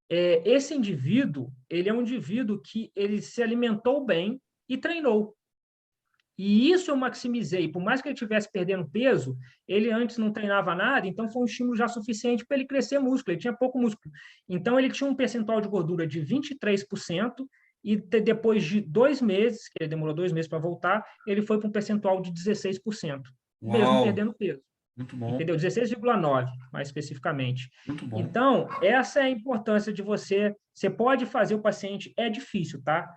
esse indivíduo, ele é um indivíduo que ele se alimentou bem e treinou. E isso eu maximizei. Por mais que ele estivesse perdendo peso, ele antes não treinava nada, então foi um estímulo já suficiente para ele crescer músculo. Ele tinha pouco músculo. Então, ele tinha um percentual de gordura de 23%, e depois de 2 meses, que ele demorou 2 meses para voltar, ele foi para um percentual de 16%, mesmo Uau, perdendo peso. muito bom, Entendeu? 16,9, mais especificamente. muito bom. Então, essa é a importância de você. Você pode fazer o paciente, é difícil, tá?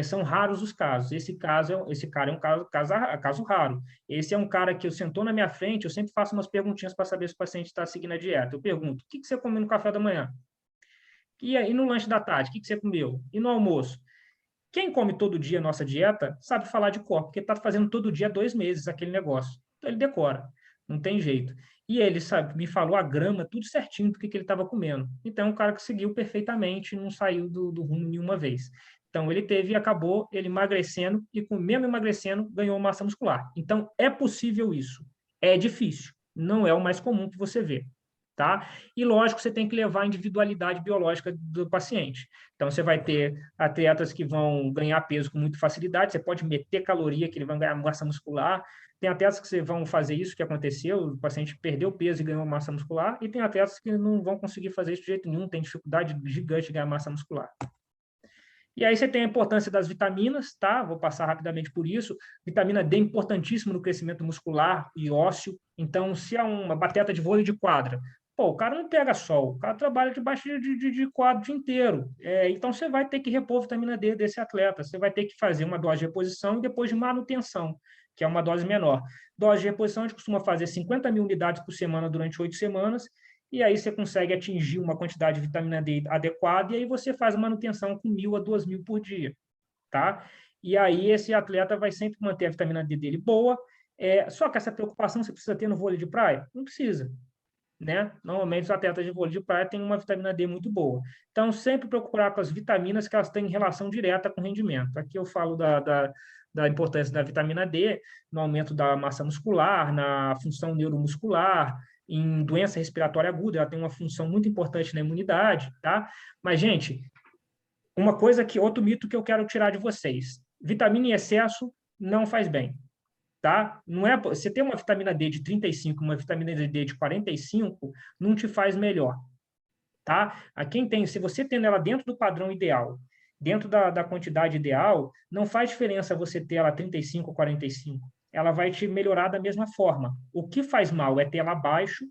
São raros os casos. Esse cara é um caso raro. Esse é um cara que eu sentou na minha frente, eu sempre faço umas perguntinhas para saber se o paciente está seguindo a dieta. Eu pergunto: o que você comeu no café da manhã? E aí, no lanche da tarde, o que você comeu? E no almoço? Quem come todo dia a nossa dieta sabe falar de cor, porque está fazendo todo dia 2 meses aquele negócio. Então ele decora, não tem jeito. E ele sabe, me falou a grama, tudo certinho do que ele estava comendo. Então, é um cara que seguiu perfeitamente, não saiu do rumo nenhuma vez. Então, ele teve e acabou ele emagrecendo, e com mesmo emagrecendo, ganhou massa muscular. Então, é possível isso. É difícil. Não é o mais comum que você vê. Tá? E, lógico, você tem que levar a individualidade biológica do paciente. Então, você vai ter atletas que vão ganhar peso com muita facilidade, você pode meter caloria, que ele vai ganhar massa muscular. Tem atletas que vão fazer isso que aconteceu, o paciente perdeu peso e ganhou massa muscular, e tem atletas que não vão conseguir fazer isso de jeito nenhum, tem dificuldade gigante de ganhar massa muscular. E aí você tem a importância das vitaminas, tá? Vou passar rapidamente por isso. Vitamina D é importantíssimo no crescimento muscular e ósseo. Então, se é uma bateta de vôlei de quadra, pô, o cara não pega sol, o cara trabalha debaixo de quadro o dia inteiro. Então, você vai ter que repor vitamina D desse atleta. Você vai ter que fazer uma dose de reposição e depois de manutenção, que é uma dose menor. Dose de reposição, a gente costuma fazer 50 mil unidades por semana durante 8 semanas, e aí você consegue atingir uma quantidade de vitamina D adequada, e aí você faz manutenção com 1.000 a 2.000 por dia, tá? E aí esse atleta vai sempre manter a vitamina D dele boa, só que essa preocupação você precisa ter no vôlei de praia? Não precisa, né? Normalmente os atletas de vôlei de praia têm uma vitamina D muito boa. Então, sempre procurar com as vitaminas que elas têm relação direta com o rendimento. Aqui eu falo da importância da vitamina D no aumento da massa muscular, na função neuromuscular, em doença respiratória aguda, ela tem uma função muito importante na imunidade, tá? Mas, gente, outro mito que eu quero tirar de vocês: vitamina em excesso não faz bem, tá? Não é, você ter uma vitamina D de 35, uma vitamina D de 45, não te faz melhor, tá? Se você tem ela dentro do padrão ideal, dentro da quantidade ideal, não faz diferença você ter ela 35 ou 45. Ela vai te melhorar da mesma forma. O que faz mal é ter ela abaixo,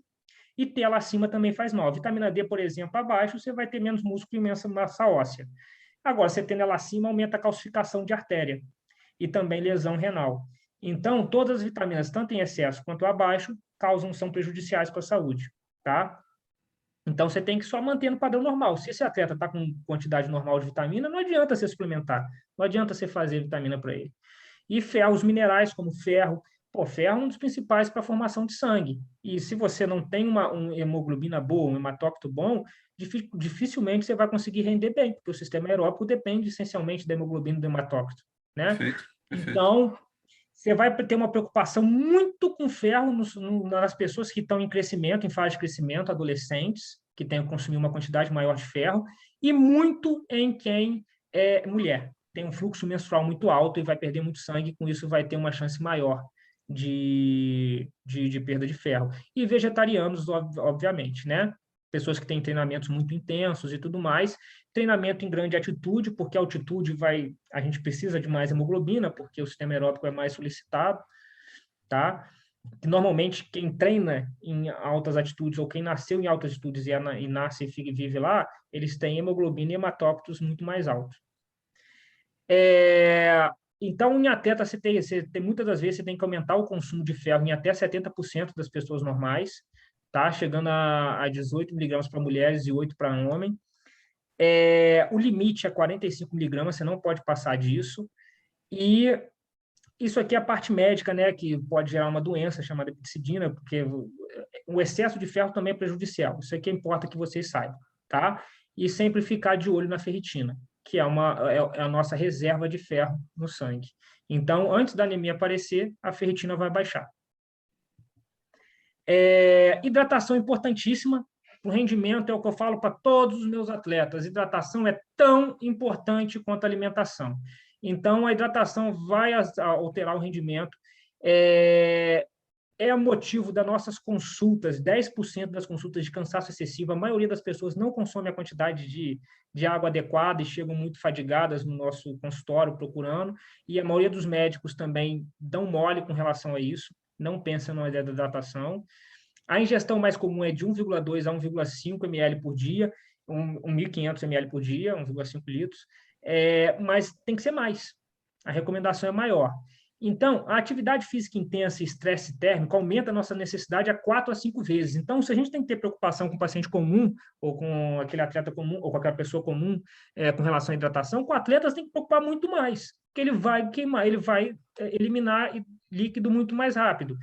e ter ela acima também faz mal. A vitamina D, por exemplo, abaixo, você vai ter menos músculo e menos massa óssea. Agora, você tendo ela acima, aumenta a calcificação de artéria e também lesão renal. Então, todas as vitaminas, tanto em excesso quanto abaixo, são prejudiciais para a saúde, tá? Então, você tem que só manter no padrão normal. Se esse atleta está com quantidade normal de vitamina, não adianta você suplementar, não adianta você fazer vitamina para ele. E os minerais, como ferro. Pô, ferro é um dos principais para a formação de sangue. E se você não tem uma hemoglobina boa, um hematócrito bom, dificilmente você vai conseguir render bem, porque o sistema aeróbico depende essencialmente da hemoglobina e do hematócrito, né? Perfeito, perfeito. Então, você vai ter uma preocupação muito com ferro nas pessoas que estão em crescimento, em fase de crescimento, adolescentes, que têm que consumir uma quantidade maior de ferro, e muito em quem é mulher. Tem um fluxo menstrual muito alto e vai perder muito sangue, com isso vai ter uma chance maior de perda de ferro. E vegetarianos, obviamente, né? Pessoas que têm treinamentos muito intensos e tudo mais. Treinamento em grande altitude, porque a altitude a gente precisa de mais hemoglobina, porque o sistema aeróbico é mais solicitado, tá? Normalmente, quem treina em altas altitudes ou quem nasceu em altas altitudes e nasce e vive lá, eles têm hemoglobina e hematócritos muito mais altos. Então, em atleta, muitas das vezes você tem que aumentar o consumo de ferro em até 70% das pessoas normais, tá? Chegando a 18 miligramas para mulheres e 8 para homem. O limite é 45 miligramas, você não pode passar disso. E isso aqui é a parte médica, né, que pode gerar uma doença chamada epididina, porque o excesso de ferro também é prejudicial. Isso aqui importa que vocês saibam, tá? E sempre ficar de olho na ferritina, que é a nossa reserva de ferro no sangue. Então, antes da anemia aparecer, a ferritina vai baixar. Hidratação importantíssima, para o rendimento, é o que eu falo para todos os meus atletas, hidratação é tão importante quanto a alimentação. Então, a hidratação vai alterar o rendimento. É motivo das nossas consultas, 10% das consultas de cansaço excessivo, a maioria das pessoas não consome a quantidade de água adequada e chegam muito fadigadas no nosso consultório procurando, e a maioria dos médicos também dão mole com relação a isso, não pensam na ideia da hidratação. A ingestão mais comum é de 1,2 a 1,5 ml por dia, 1.500 ml por dia, 1,5 litros, mas tem que ser mais. A recomendação é maior. Então, a atividade física intensa e estresse térmico aumenta a nossa necessidade a 4 a 5 vezes. Então, se a gente tem que ter preocupação com o paciente comum, ou com aquele atleta comum, ou com aquela pessoa comum, com relação à hidratação, com atletas tem que preocupar muito mais, porque ele vai queimar, ele vai eliminar líquido muito mais rápido.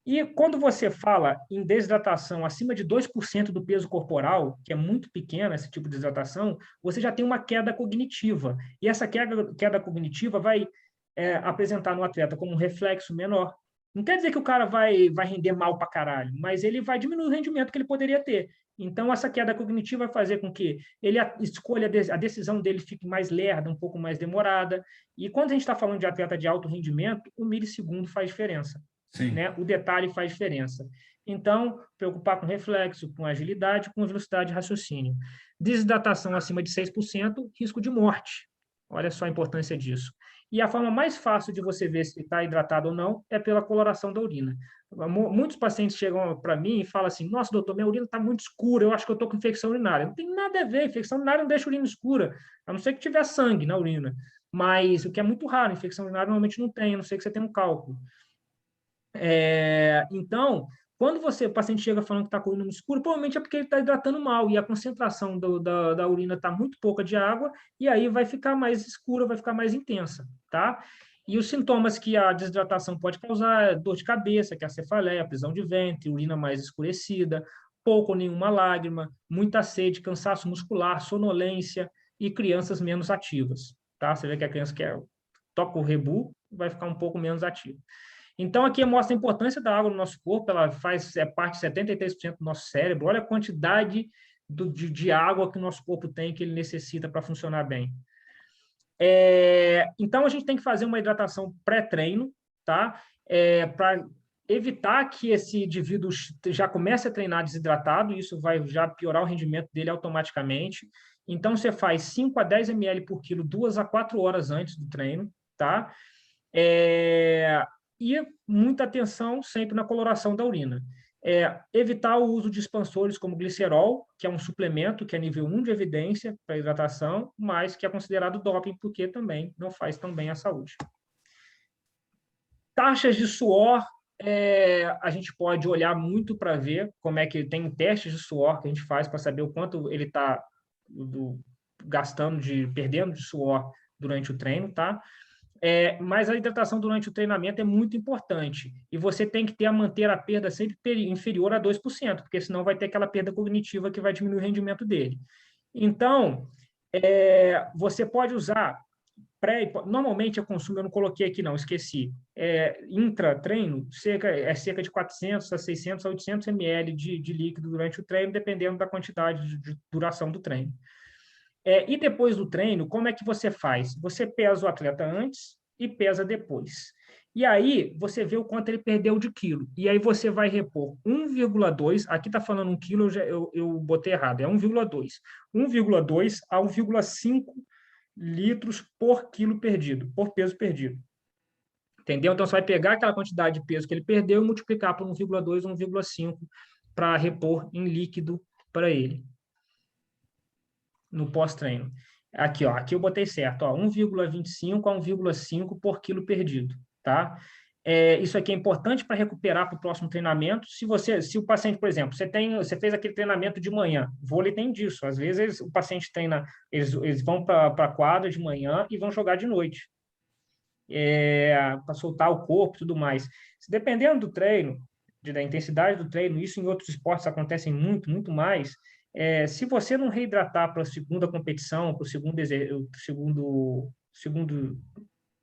E quando você fala em desidratação acima de 2% do peso corporal, que é muito pequena esse tipo de desidratação, você já tem uma queda cognitiva. E essa queda cognitiva vai apresentar no atleta como um reflexo menor. Não quer dizer que o cara vai render mal para caralho, mas ele vai diminuir o rendimento que ele poderia ter. Então, essa queda cognitiva vai fazer com que ele escolha a decisão dele fique mais lerda, um pouco mais demorada. E quando a gente está falando de atleta de alto rendimento, o milissegundo faz diferença. Né? O detalhe faz diferença. Então, preocupar com reflexo, com agilidade, com velocidade de raciocínio. Desidratação acima de 6%, risco de morte. Olha só a importância disso. E a forma mais fácil de você ver se está hidratado ou não é pela coloração da urina. Muitos pacientes chegam para mim e falam assim, nossa, doutor, minha urina está muito escura, eu acho que eu estou com infecção urinária. Não tem nada a ver, infecção urinária não deixa a urina escura, a não ser que tiver sangue na urina. Mas o que é muito raro, infecção urinária normalmente não tem, a não ser que você tenha um cálculo. Então, quando o paciente chega falando que está com urina escura, provavelmente é porque ele está hidratando mal e a concentração da urina está muito pouca de água e aí vai ficar mais escura, vai ficar mais intensa, tá? E os sintomas que a desidratação pode causar é dor de cabeça, que é a cefaleia, prisão de ventre, urina mais escurecida, pouco ou nenhuma lágrima, muita sede, cansaço muscular, sonolência e crianças menos ativas, tá? Você vê que a criança que toca o rebu vai ficar um pouco menos ativa. Então, aqui mostra a importância da água no nosso corpo, ela faz parte de 73% do nosso cérebro. Olha a quantidade de água que o nosso corpo tem, que ele necessita para funcionar bem. Então, a gente tem que fazer uma hidratação pré-treino, tá? Para evitar que esse indivíduo já comece a treinar desidratado, isso vai já piorar o rendimento dele automaticamente. Então, você faz 5 a 10 ml por quilo 2 a 4 horas antes do treino, tá? E muita atenção sempre na coloração da urina. Evitar o uso de expansores como glicerol, que é um suplemento que é nível 1 de evidência para hidratação, mas que é considerado doping, porque também não faz tão bem à saúde. Taxas de suor, a gente pode olhar muito para ver como é que tem testes de suor que a gente faz para saber o quanto ele está perdendo de suor durante o treino, tá? Mas a hidratação durante o treinamento é muito importante. E você tem que manter a perda sempre inferior a 2%, porque senão vai ter aquela perda cognitiva que vai diminuir o rendimento dele. Então, você pode usar normalmente eu consumo, eu não coloquei aqui não, esqueci. Intra-treino, cerca de 400 a 600 a 800 ml de líquido durante o treino, dependendo da quantidade de duração do treino. E depois do treino, como é que você faz? Você pesa o atleta antes e pesa depois. E aí, você vê o quanto ele perdeu de quilo. E aí, você vai repor 1,2, aqui está falando 1 quilo, eu botei errado, é 1,2. 1,2 a 1,5 litros por quilo perdido, por peso perdido. Entendeu? Então, você vai pegar aquela quantidade de peso que ele perdeu e multiplicar por 1,2, 1,5 para repor em líquido para ele no pós-treino. Aqui, ó, aqui eu botei certo, ó, 1,25 a 1,5 por quilo perdido, tá? Isso aqui é importante para recuperar para o próximo treinamento. Se o paciente, por exemplo, você fez aquele treinamento de manhã, vôlei tem disso. Às vezes o paciente treina, eles vão para a quadra de manhã e vão jogar de noite, para soltar o corpo e tudo mais. Dependendo do treino, da intensidade do treino, isso em outros esportes acontece muito, muito mais. Se você não reidratar para a segunda competição, para o segundo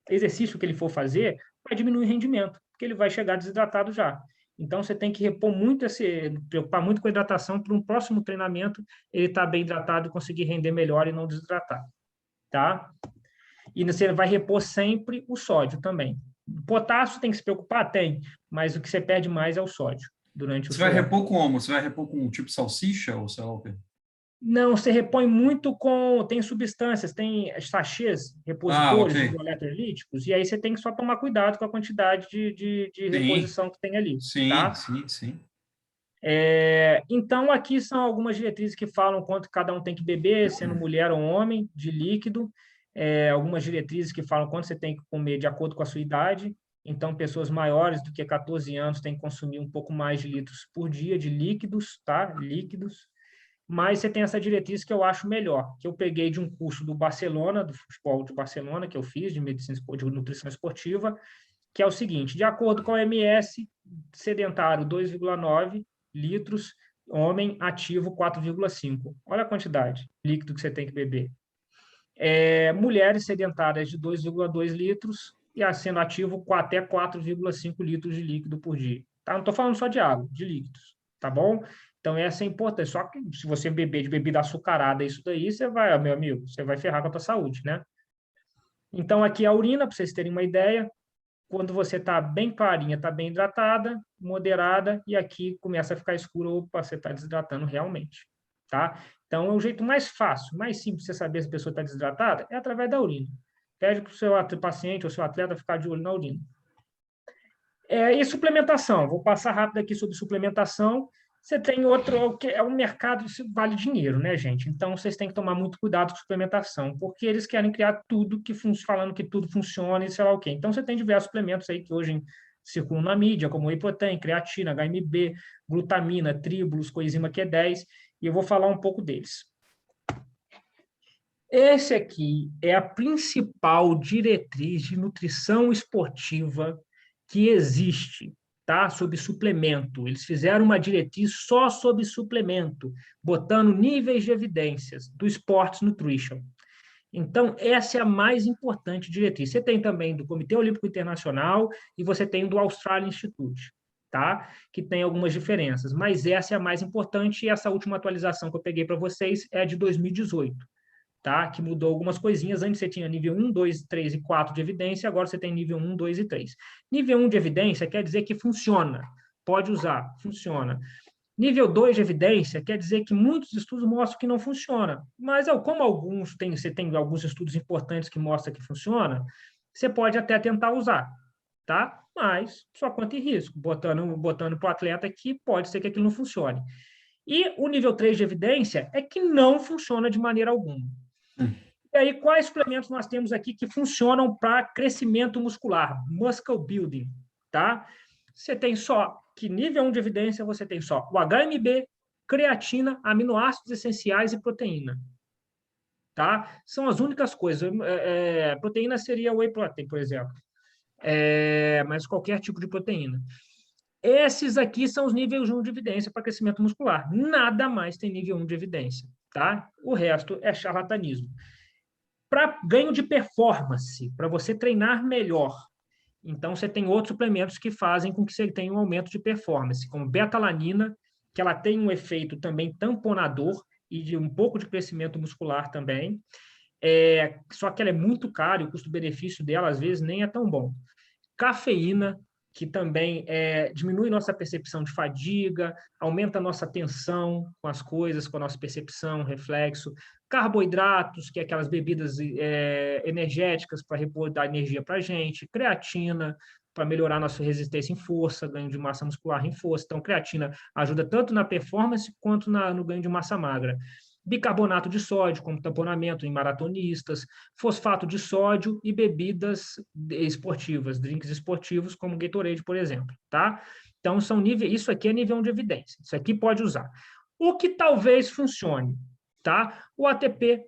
exercício que ele for fazer, vai diminuir o rendimento, porque ele vai chegar desidratado já. Então, você tem que repor muito preocupar muito com a hidratação para um próximo treinamento ele estar bem hidratado e conseguir render melhor e não desidratar, tá? E você vai repor sempre o sódio também. Potássio tem que se preocupar? Tem, mas o que você perde mais é o sódio durante o Você vai seu ano. repor como? Você vai repor com tipo salsicha ou sei lá o quê? Não, você repõe muito com. Tem substâncias, tem sachês, Ah, ok. repositores de eletrolíticos, e aí você tem que só tomar cuidado com a quantidade de Sim, reposição que tem ali, sim, tá? sim, sim. Então, aqui são algumas diretrizes que falam quanto cada um tem que beber, sendo mulher ou homem, de líquido. Algumas diretrizes que falam quanto você tem que comer de acordo com a sua idade. Então, pessoas maiores do que 14 anos têm que consumir um pouco mais de litros por dia de líquidos, tá? Líquidos. Mas você tem essa diretriz que eu acho melhor, que eu peguei de um curso do Barcelona, do futebol de Barcelona, que eu fiz, de medicina de nutrição esportiva, que é o seguinte: de acordo com a OMS, sedentário 2,9 litros, homem ativo 4,5. Olha a quantidade líquido que você tem que beber. Mulheres sedentárias de 2,2 litros e sendo ativo até 4,5 litros de líquido por dia. Tá? Não estou falando só de água, de líquidos, tá bom? Então, essa é importante. Só que se você beber de bebida açucarada, isso daí, você vai, meu amigo, você vai ferrar com a tua saúde, né? Então, aqui a urina, para vocês terem uma ideia, quando você está bem clarinha, está bem hidratada, moderada, e aqui começa a ficar escuro, opa, você está desidratando realmente, tá? Então, é o jeito mais fácil, mais simples de você saber se a pessoa está desidratada, é através da urina. Pede para o seu paciente ou seu atleta ficar de olho na urina. E suplementação, vou passar rápido aqui sobre suplementação. Você tem outro, que é um mercado, isso vale dinheiro, né, gente? Então, vocês têm que tomar muito cuidado com suplementação, porque eles querem criar tudo falando que tudo funciona e sei lá o quê. Então, você tem diversos suplementos aí que hoje circulam na mídia, como whey protein, creatina, HMB, glutamina, tribulus, coenzima Q10, e eu vou falar um pouco deles. Esse aqui é a principal diretriz de nutrição esportiva que existe, tá? Sobre suplemento. Eles fizeram uma diretriz só sobre suplemento, botando níveis de evidências do Sports Nutrition. Então, essa é a mais importante diretriz. Você tem também do Comitê Olímpico Internacional e você tem do Australian Institute, tá? Que tem algumas diferenças, mas essa é a mais importante e essa última atualização que eu peguei para vocês é de 2018. Tá? Que mudou algumas coisinhas. Antes você tinha nível 1, 2, 3 e 4 de evidência, agora você tem nível 1, 2 e 3. Nível 1 de evidência quer dizer que funciona, pode usar, funciona. Nível 2 de evidência quer dizer que muitos estudos mostram que não funciona. Mas, como você tem alguns estudos importantes que mostram que funciona, você pode até tentar usar, tá? Mas só conta em risco. Botando para o atleta que pode ser que aquilo não funcione. E o nível 3 de evidência é que não funciona de maneira alguma. E aí, quais suplementos nós temos aqui que funcionam para crescimento muscular, muscle building, tá? Você tem só, que nível 1 de evidência, você tem só o HMB, creatina, aminoácidos essenciais e proteína, tá? São as únicas coisas. Proteína seria whey protein, por exemplo, mas qualquer tipo de proteína. Esses aqui são os níveis 1 de evidência para crescimento muscular. Nada mais tem nível 1 de evidência, tá? O resto é charlatanismo. Para ganho de performance, para você treinar melhor. Então, você tem outros suplementos que fazem com que você tenha um aumento de performance, como betalanina, que ela tem um efeito também tamponador e de um pouco de crescimento muscular também. Só que ela é muito cara e o custo-benefício dela, às vezes, nem é tão bom. Cafeína, que também diminui nossa percepção de fadiga, aumenta a nossa atenção com as coisas, com a nossa percepção, reflexo. Carboidratos, que é aquelas bebidas energéticas para repor da energia para a gente. Creatina, para melhorar nossa resistência em força, ganho de massa muscular em força. Então, creatina ajuda tanto na performance quanto no ganho de massa magra. Bicarbonato de sódio, como tamponamento em maratonistas, fosfato de sódio e bebidas esportivas, drinks esportivos, como Gatorade, por exemplo, tá? Então, isso aqui é nível de evidência, isso aqui pode usar. O que talvez funcione, tá? O ATP,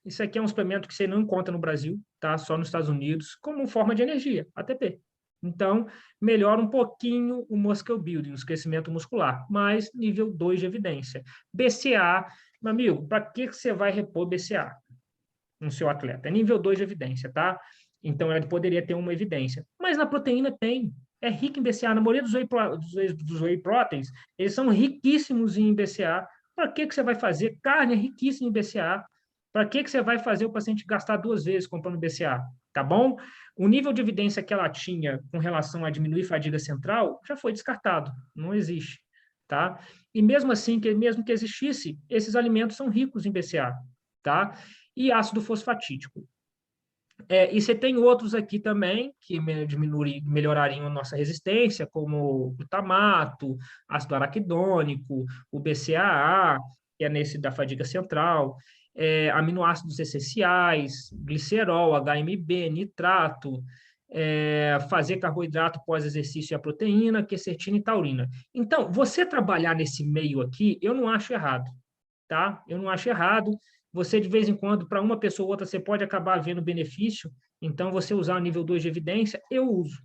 isso aqui é um suplemento que você não encontra no Brasil, tá? Só nos Estados Unidos, como forma de energia, ATP. Então, melhora um pouquinho o muscle building, o crescimento muscular, mas nível 2 de evidência. BCA, meu amigo, para que você vai repor BCA no seu atleta? É nível 2 de evidência, tá? Então, ele poderia ter uma evidência. Mas na proteína tem. É rico em BCA. Na maioria dos whey proteins, eles são riquíssimos em BCA. Para que você vai fazer? Carne é riquíssima em BCA. Para que você vai fazer o paciente gastar 2 vezes comprando BCA? Tá bom? O nível de evidência que ela tinha com relação a diminuir fadiga central já foi descartado. Não existe. Tá? E mesmo assim, mesmo que existisse, esses alimentos são ricos em BCA. Tá? E ácido fosfatídico. E você tem outros aqui também que melhorariam a nossa resistência, como o glutamato, ácido araquidônico, o BCAA, que é nesse da fadiga central, aminoácidos essenciais, glicerol, HMB, nitrato, fazer carboidrato pós-exercício e a proteína, quercetina e taurina. Então, você trabalhar nesse meio aqui, eu não acho errado, tá? Eu não acho errado. Você, de vez em quando, para uma pessoa ou outra, você pode acabar vendo benefício. Então, você usar o nível 2 de evidência, eu uso.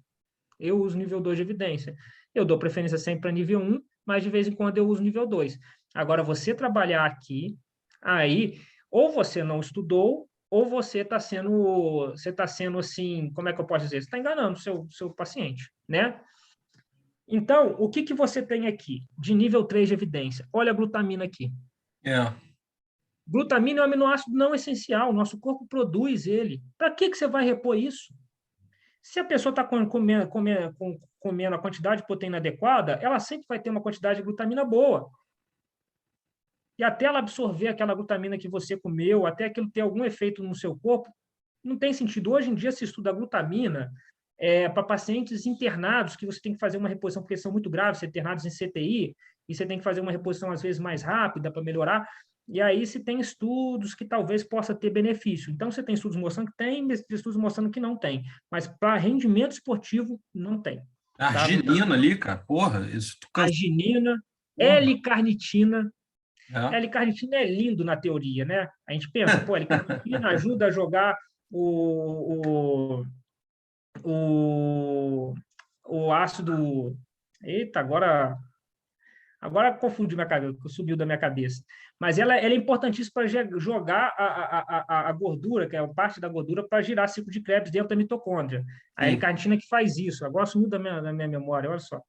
Eu uso nível 2 de evidência. Eu dou preferência sempre para nível 1, mas de vez em quando eu uso nível 2. Agora, você trabalhar aqui, aí, ou você não estudou, ou você está sendo assim, como é que eu posso dizer? Você está enganando o seu paciente, né? Então, o que você tem aqui de nível 3 de evidência? Olha a glutamina aqui. Glutamina é um aminoácido não essencial, nosso corpo produz ele. Para que você vai repor isso? Se a pessoa está comendo a quantidade de proteína adequada, ela sempre vai ter uma quantidade de glutamina boa. E até ela absorver aquela glutamina que você comeu, até aquilo ter algum efeito no seu corpo, não tem sentido. Hoje em dia se estuda a glutamina para pacientes internados, que você tem que fazer uma reposição, porque são muito graves, internados em CTI, e você tem que fazer uma reposição, às vezes, mais rápida para melhorar. E aí se tem estudos que talvez possa ter benefício. Então, você tem estudos mostrando que tem, estudos mostrando que não tem. Mas para rendimento esportivo, não tem. Arginina ali, cara, porra. Isso arginina, L-carnitina. É. L-carnitina é lindo na teoria, né? A gente pensa, pô, L-carnitina ajuda a jogar o ácido. Eita, agora confundi minha cabeça, subiu da minha cabeça. Mas ela é importantíssima para jogar a gordura, que é parte da gordura, para girar ciclo de Krebs dentro da mitocôndria. A L-carnitina que faz isso. Agora sumiu da minha memória, olha só.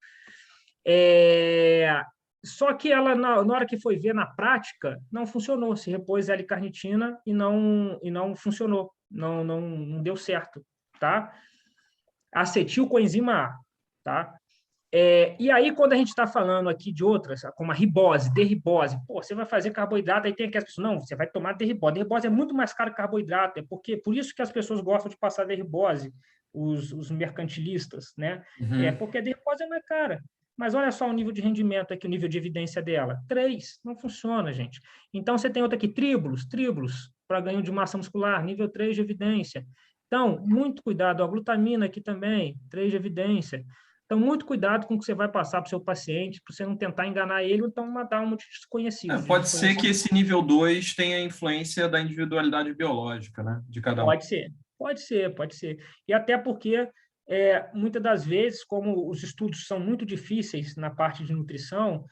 Só que ela, na hora que foi ver na prática, não funcionou. Se repôs L-carnitina e não funcionou. Não deu certo, tá? Acetilcoenzima A, tá? E aí, quando a gente está falando aqui de outras, como a ribose, derribose, pô, você vai fazer carboidrato, aí tem aquelas pessoas, não, você vai tomar derribose. Derribose é muito mais caro que carboidrato, por isso que as pessoas gostam de passar derribose, os mercantilistas, né? Porque a derribose é mais cara. Mas olha só o nível de rendimento aqui, o nível de evidência dela. 3, não funciona, gente. Então, você tem outra aqui, tríbulos, para ganho de massa muscular, nível 3 de evidência. Então, muito cuidado, a glutamina aqui também, 3 de evidência. Então, muito cuidado com o que você vai passar para o seu paciente, para você não tentar enganar ele ou então matar um de desconhecido. Pode ser que esse nível 2 tenha influência da individualidade biológica, né? De cada um. Pode ser. E até porque, muitas das vezes, como os estudos são muito difíceis na parte de nutrição,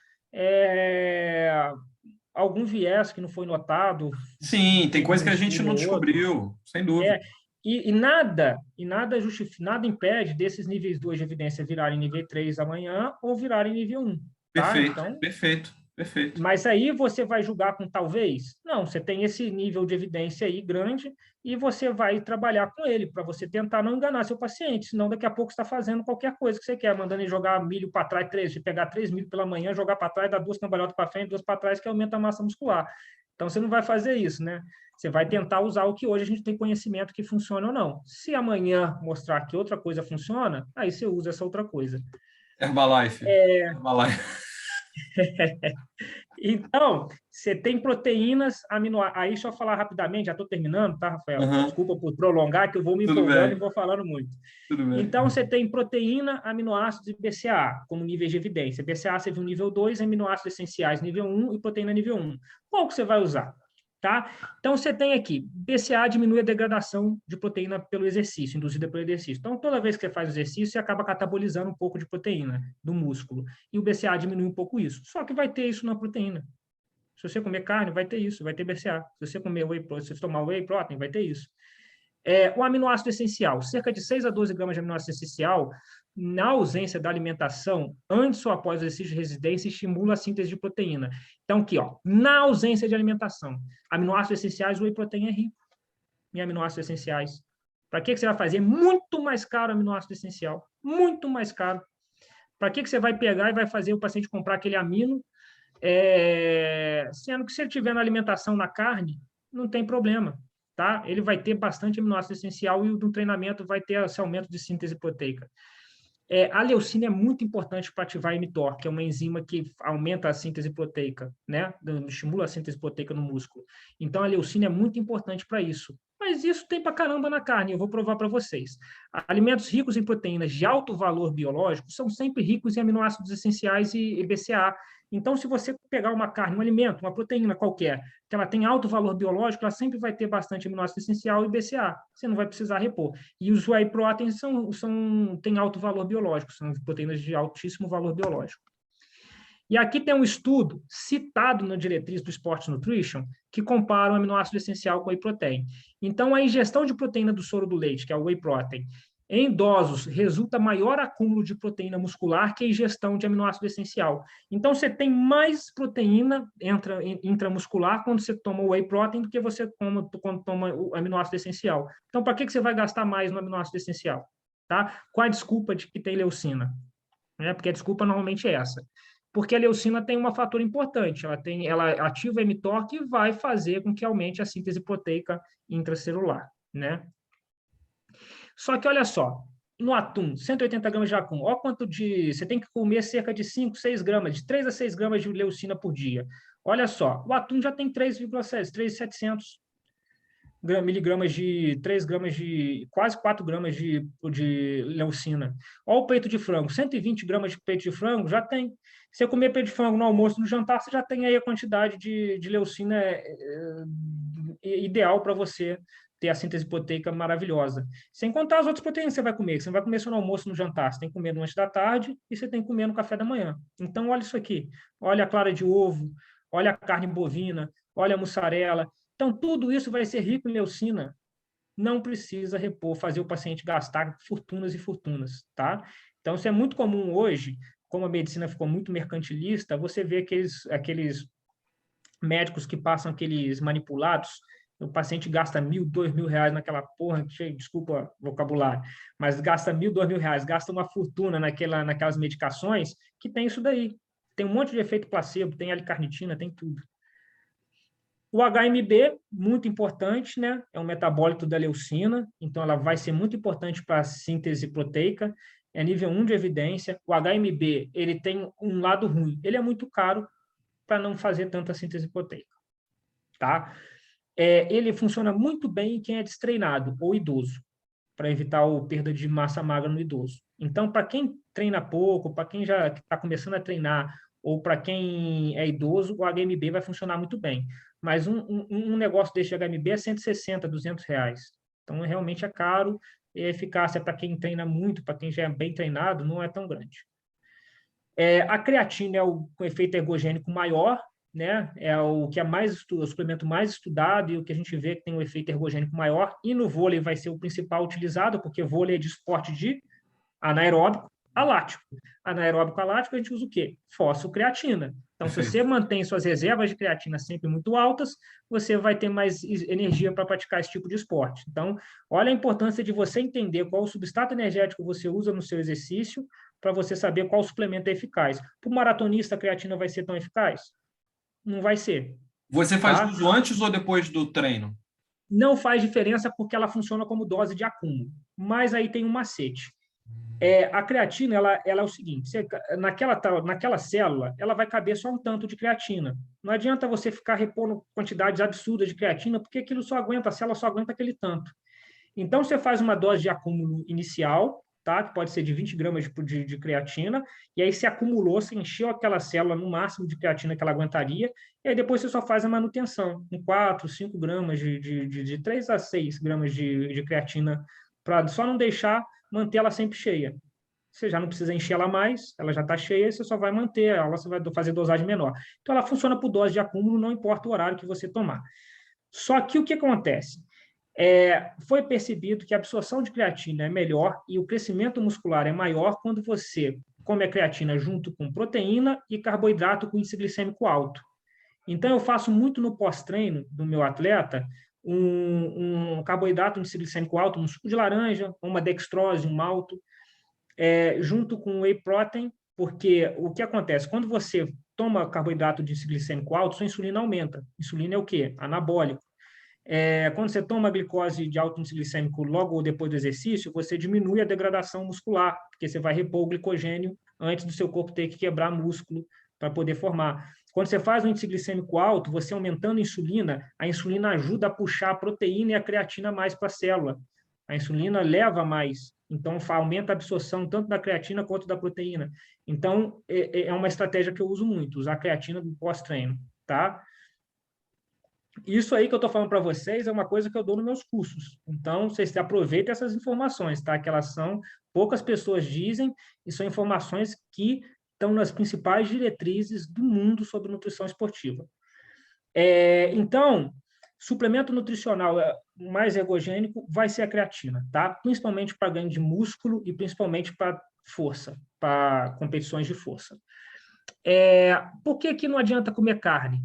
algum viés que não foi notado. Sim, tem coisa que a gente não descobriu, sem dúvida. Nada impede desses níveis 2 de evidência virarem nível 3 amanhã ou virarem nível 1. Tá? Perfeito. Mas aí você vai julgar com talvez? Não, você tem esse nível de evidência aí grande e você vai trabalhar com ele para você tentar não enganar seu paciente, senão daqui a pouco você está fazendo qualquer coisa que você quer, mandando ele jogar milho para trás, pegar 3 milho pela manhã, jogar para trás, dar 2 cambalhotas para frente, 2 para trás, que aumenta a massa muscular. Então, você não vai fazer isso, né? Você vai tentar usar o que hoje a gente tem conhecimento que funciona ou não. Se amanhã mostrar que outra coisa funciona, aí você usa essa outra coisa. Herbalife. Então, você tem proteínas aminoácidas. Aí, deixa eu falar rapidamente, já estou terminando, tá, Rafael? Desculpa por prolongar, que eu vou me empolgando e vou falando muito. Então, você tem proteína, aminoácidos e BCAA como níveis de evidência. BCAA você viu nível 2, aminoácidos essenciais nível 1 e proteína nível 1. Qual que você vai usar? Tá? Então, você tem aqui, BCAA diminui a degradação de proteína pelo exercício, induzida pelo exercício. Então, toda vez que você faz exercício, você acaba catabolizando um pouco de proteína do músculo. E o BCAA diminui um pouco isso. Só que vai ter isso na proteína. Se você comer carne, vai ter isso, vai ter BCAA. Se você comer whey protein, se você tomar whey protein, vai ter isso. O aminoácido essencial, cerca de 6 a 12 gramas de aminoácido essencial, na ausência da alimentação, antes ou após o exercício de residência, estimula a síntese de proteína. Então, aqui, ó, na ausência de alimentação, aminoácidos essenciais, o whey protein é rico em aminoácidos essenciais. Para que você vai fazer? Muito mais caro o aminoácido essencial. Muito mais caro. Para que você vai pegar e vai fazer o paciente comprar aquele amino, sendo que se ele tiver na alimentação, na carne, não tem problema. Tá? Ele vai ter bastante aminoácido essencial e no treinamento vai ter esse aumento de síntese proteica. A leucina é muito importante para ativar a mTOR, que é uma enzima que aumenta a síntese proteica, né? Estimula a síntese proteica no músculo. Então, a leucina é muito importante para isso. Mas isso tem para caramba na carne, eu vou provar para vocês. Alimentos ricos em proteínas de alto valor biológico são sempre ricos em aminoácidos essenciais e BCAA. Então, se você pegar uma carne, um alimento, uma proteína qualquer, que ela tem alto valor biológico, ela sempre vai ter bastante aminoácido essencial e BCAA. Você não vai precisar repor. E os whey proteins têm alto valor biológico, são proteínas de altíssimo valor biológico. E aqui tem um estudo citado na diretriz do Sports Nutrition que compara o aminoácido essencial com o whey protein. Então, a ingestão de proteína do soro do leite, que é o whey protein, em idosos, resulta maior acúmulo de proteína muscular que a ingestão de aminoácido essencial. Então, você tem mais proteína intramuscular quando você toma o whey protein do que você quando toma o aminoácido essencial. Então, para que você vai gastar mais no aminoácido essencial? Tá? Com a desculpa de que tem leucina. Porque a desculpa normalmente é essa. Porque a leucina tem um fator importante, ela ativa a mTOR que vai fazer com que aumente a síntese proteica intracelular, né? Só que olha só, no atum, 180 gramas de atum, olha quanto você tem que comer cerca de 5, 6 gramas, de 3 a 6 gramas de leucina por dia. Olha só, o atum já tem 3,7, 3,700 miligramas 3 gramas quase 4 gramas de leucina. Olha o peito de frango, 120 gramas de peito de frango, já tem. Se você comer peito de frango no almoço, no jantar, você já tem aí a quantidade de leucina ideal para você ter a síntese proteica maravilhosa. Sem contar as outras proteínas que você vai comer. Você não vai comer só no almoço, no jantar. Você tem que comer no lanche da tarde e você tem que comer no café da manhã. Então, olha isso aqui. Olha a clara de ovo, olha a carne bovina, olha a mussarela. Então, tudo isso vai ser rico em leucina. Não precisa repor, fazer o paciente gastar fortunas e fortunas, tá? Então, isso é muito comum hoje, como a medicina ficou muito mercantilista, você vê aqueles médicos que passam aqueles manipulados, o paciente gasta R$1.000, R$2.000 naquela porra, desculpa o vocabulário, mas gasta R$1.000, R$2.000, gasta uma fortuna naquelas medicações que tem isso daí. Tem um monte de efeito placebo, tem L-carnitina, tem tudo. O HMB, muito importante, né? É um metabólito da leucina, então ela vai ser muito importante para a síntese proteica, é nível 1 de evidência. O HMB, ele tem um lado ruim, ele é muito caro para não fazer tanta síntese proteica, tá? Ele funciona muito bem em quem é destreinado ou idoso, para evitar a perda de massa magra no idoso. Então, para quem treina pouco, para quem já está começando a treinar, ou para quem é idoso, o HMB vai funcionar muito bem. Mas um negócio desse HMB é 160, R$200. Então, realmente é caro e a eficácia para quem treina muito, para quem já é bem treinado, não é tão grande. A creatina é o com efeito ergogênico maior, né? É o que é o suplemento mais estudado e o que a gente vê que tem um efeito ergogênico maior. E no vôlei vai ser o principal utilizado, porque vôlei é de esporte de anaeróbico alático. Anaeróbico alático a gente usa o quê? Fosfocreatina. Então, se você mantém suas reservas de creatina sempre muito altas, você vai ter mais energia para praticar esse tipo de esporte. Então, olha a importância de você entender qual o substrato energético você usa no seu exercício para você saber qual suplemento é eficaz. Para o maratonista, a creatina vai ser tão eficaz? Não vai ser. Você faz uso antes ou depois do treino? Não faz diferença porque ela funciona como dose de acúmulo. Mas aí tem um macete. A creatina, ela é o seguinte, naquela célula, ela vai caber só um tanto de creatina. Não adianta você ficar repondo quantidades absurdas de creatina, porque aquilo a célula só aguenta aquele tanto. Então, você faz uma dose de acúmulo inicial, tá? Que pode ser de 20 gramas de creatina, e aí você acumulou, você encheu aquela célula no máximo de creatina que ela aguentaria, e aí depois você só faz a manutenção, com 4, 5 gramas, de 3 a 6 gramas de creatina, para só não deixar manter ela sempre cheia. Você já não precisa encher ela mais, ela já está cheia, você só vai manter ela, você vai fazer dosagem menor. Então, ela funciona por dose de acúmulo, não importa o horário que você tomar. Só que o que acontece? Foi percebido que a absorção de creatina é melhor e o crescimento muscular é maior quando você come a creatina junto com proteína e carboidrato com índice glicêmico alto. Então, eu faço muito no pós-treino do meu atleta um carboidrato índice glicêmico alto, um suco de laranja, uma dextrose, um malto, junto com whey protein, porque o que acontece? Quando você toma carboidrato de índice glicêmico alto, sua insulina aumenta. Insulina é o quê? Anabólico. Quando você toma glicose de alto índice glicêmico logo depois do exercício, você diminui a degradação muscular, porque você vai repor o glicogênio antes do seu corpo ter que quebrar músculo para poder formar. Quando você faz um índice glicêmico alto, você aumentando a insulina ajuda a puxar a proteína e a creatina mais para a célula. A insulina leva mais, então aumenta a absorção tanto da creatina quanto da proteína. Então, é uma estratégia que eu uso muito, usar a creatina no pós-treino, tá? Isso aí que eu estou falando para vocês é uma coisa que eu dou nos meus cursos. Então, vocês aproveitem essas informações, tá? Que elas são, poucas pessoas dizem, e são informações que estão nas principais diretrizes do mundo sobre nutrição esportiva. Então, suplemento nutricional mais ergogênico vai ser a creatina, tá? Principalmente para ganho de músculo e principalmente para força, para competições de força. Por que não adianta comer carne?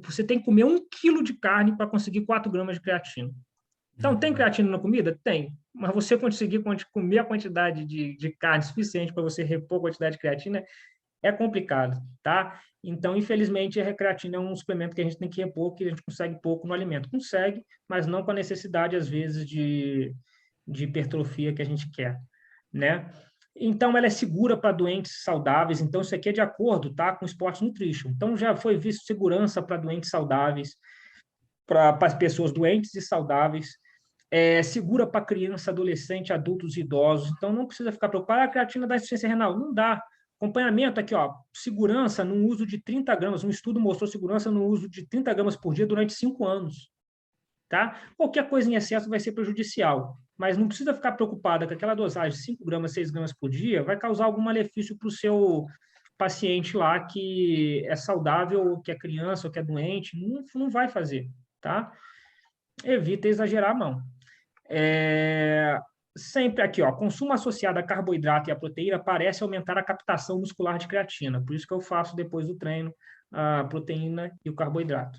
Você tem que comer 1 quilo de carne para conseguir 4 gramas de creatina. Então, tem creatina na comida? Tem. Mas você conseguir comer a quantidade de carne suficiente para você repor a quantidade de creatina é complicado, tá? Então, infelizmente, a creatina é um suplemento que a gente tem que repor, que a gente consegue pouco no alimento. Consegue, mas não com a necessidade, às vezes, de hipertrofia que a gente quer, né? Então, ela é segura para doentes saudáveis. Então, isso aqui é de acordo, tá, com o Sports Nutrition. Então, já foi visto segurança para doentes saudáveis, para as pessoas doentes e saudáveis, segura para criança, adolescente, adultos e idosos. Então, não precisa ficar preocupado. A creatina dá insuficiência renal? Não dá. Acompanhamento aqui, ó, segurança no uso de 30 gramas. Um estudo mostrou segurança no uso de 30 gramas por dia durante 5 anos. Tá? Qualquer coisa em excesso vai ser prejudicial, mas não precisa ficar preocupada que aquela dosagem, 5 gramas, 6 gramas por dia, vai causar algum malefício para o seu paciente lá que é saudável, ou que é criança, ou que é doente, não vai fazer, tá? Evita exagerar, não. Sempre aqui, ó, consumo associado a carboidrato e a proteína parece aumentar a captação muscular de creatina, por isso que eu faço depois do treino a proteína e o carboidrato.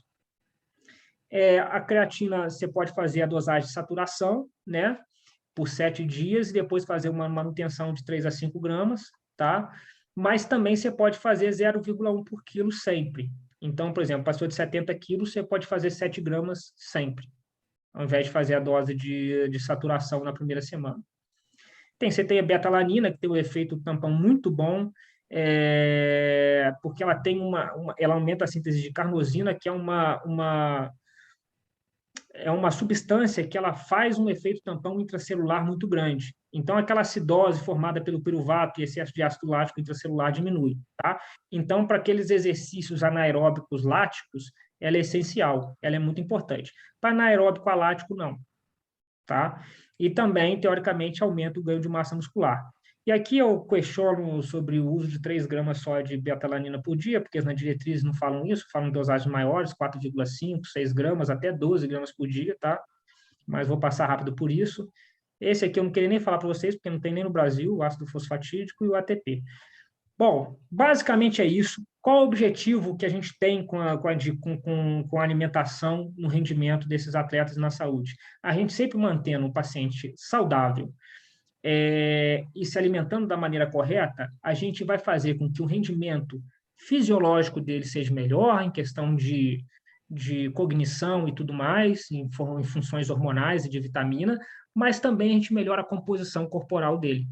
A creatina, você pode fazer a dosagem de saturação, né, por 7 dias, e depois fazer uma manutenção de 3 a 5 gramas, tá? Mas também você pode fazer 0,1 por quilo sempre. Então, por exemplo, passou de 70 quilos, você pode fazer 7 gramas sempre, ao invés de fazer a dose de saturação na primeira semana. Você tem a beta-alanina, que tem um efeito tampão muito bom, porque ela tem ela aumenta a síntese de carnosina, que é uma substância que ela faz um efeito tampão intracelular muito grande. Então, aquela acidose formada pelo piruvato e excesso de ácido lático intracelular diminui, tá? Então, para aqueles exercícios anaeróbicos láticos, ela é essencial, ela é muito importante. Para anaeróbico alático, não, tá? E também, teoricamente, aumenta o ganho de massa muscular. E aqui eu questiono sobre o uso de 3 gramas só de beta-alanina por dia, porque nas diretrizes não falam isso, falam em dosagens maiores, 4,5, 6 gramas, até 12 gramas por dia, tá? Mas vou passar rápido por isso. Esse aqui eu não queria nem falar para vocês, porque não tem nem no Brasil, o ácido fosfatídico e o ATP. Bom, basicamente é isso. Qual o objetivo que a gente tem com a alimentação no rendimento desses atletas na saúde? A gente sempre mantendo o paciente saudável, e se alimentando da maneira correta, a gente vai fazer com que o rendimento fisiológico dele seja melhor, em questão de cognição e tudo mais, em funções hormonais e de vitamina, mas também a gente melhora a composição corporal dele.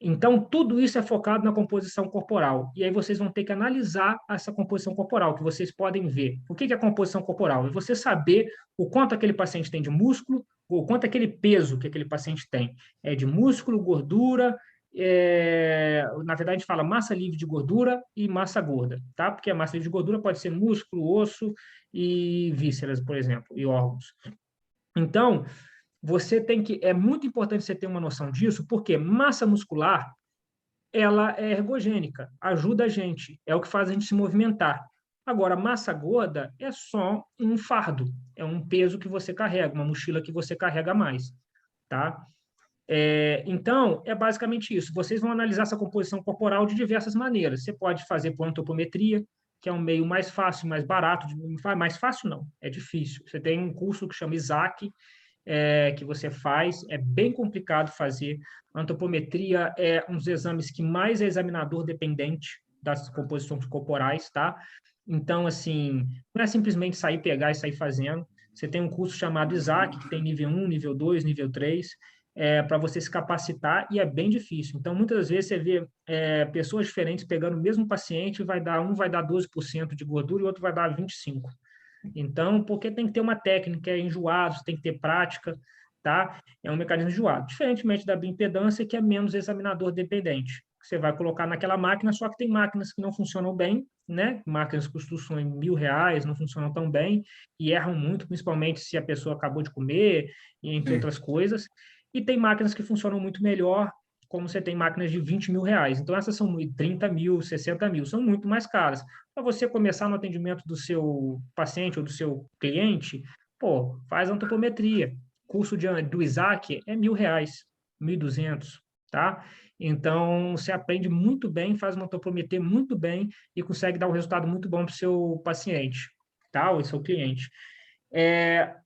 Então, tudo isso é focado na composição corporal. E aí vocês vão ter que analisar essa composição corporal, que vocês podem ver. O que é a composição corporal? É você saber o quanto aquele paciente tem de músculo, ou quanto aquele peso que aquele paciente tem. É de músculo, gordura, na verdade a gente fala massa livre de gordura e massa gorda, tá? Porque a massa livre de gordura pode ser músculo, osso e vísceras, por exemplo, e órgãos. Então, é muito importante você ter uma noção disso, porque massa muscular, ela é ergogênica, ajuda a gente, é o que faz a gente se movimentar. Agora, massa gorda é só um fardo, é um peso que você carrega, uma mochila que você carrega a mais, tá? Então, é basicamente isso. Vocês vão analisar essa composição corporal de diversas maneiras. Você pode fazer por antropometria, que é um meio mais fácil, mais barato. Mais fácil não, é difícil. Você tem um curso que chama ISAC, que você faz, é bem complicado fazer. A antropometria é um dos exames que mais é examinador dependente das composições corporais, tá? Então, assim, não é simplesmente sair, pegar e sair fazendo. Você tem um curso chamado ISAC, que tem nível 1, nível 2, nível 3, para você se capacitar, e é bem difícil. Então, muitas vezes você vê pessoas diferentes pegando o mesmo paciente, um vai dar 12% de gordura e o outro vai dar 25%. Então, porque tem que ter uma técnica, é enjoado, tem que ter prática, tá? É um mecanismo enjoado. Diferentemente da bioimpedância, que é menos examinador dependente. Você vai colocar naquela máquina, só que tem máquinas que não funcionam bem, né? Máquinas que custam R$ 1.000, não funcionam tão bem e erram muito, principalmente se a pessoa acabou de comer, entre outras coisas. E tem máquinas que funcionam muito melhor, como você tem máquinas de R$ 20.000. Então, essas são 30 mil, 60 mil, são muito mais caras. Para você começar no atendimento do seu paciente ou do seu cliente, pô, faz antropometria. Curso do ISAC é R$ 1.000, 1.200, tá? Então, você aprende muito bem, faz uma antropometria muito bem e consegue dar um resultado muito bom para o seu paciente, tá? Ou seu cliente.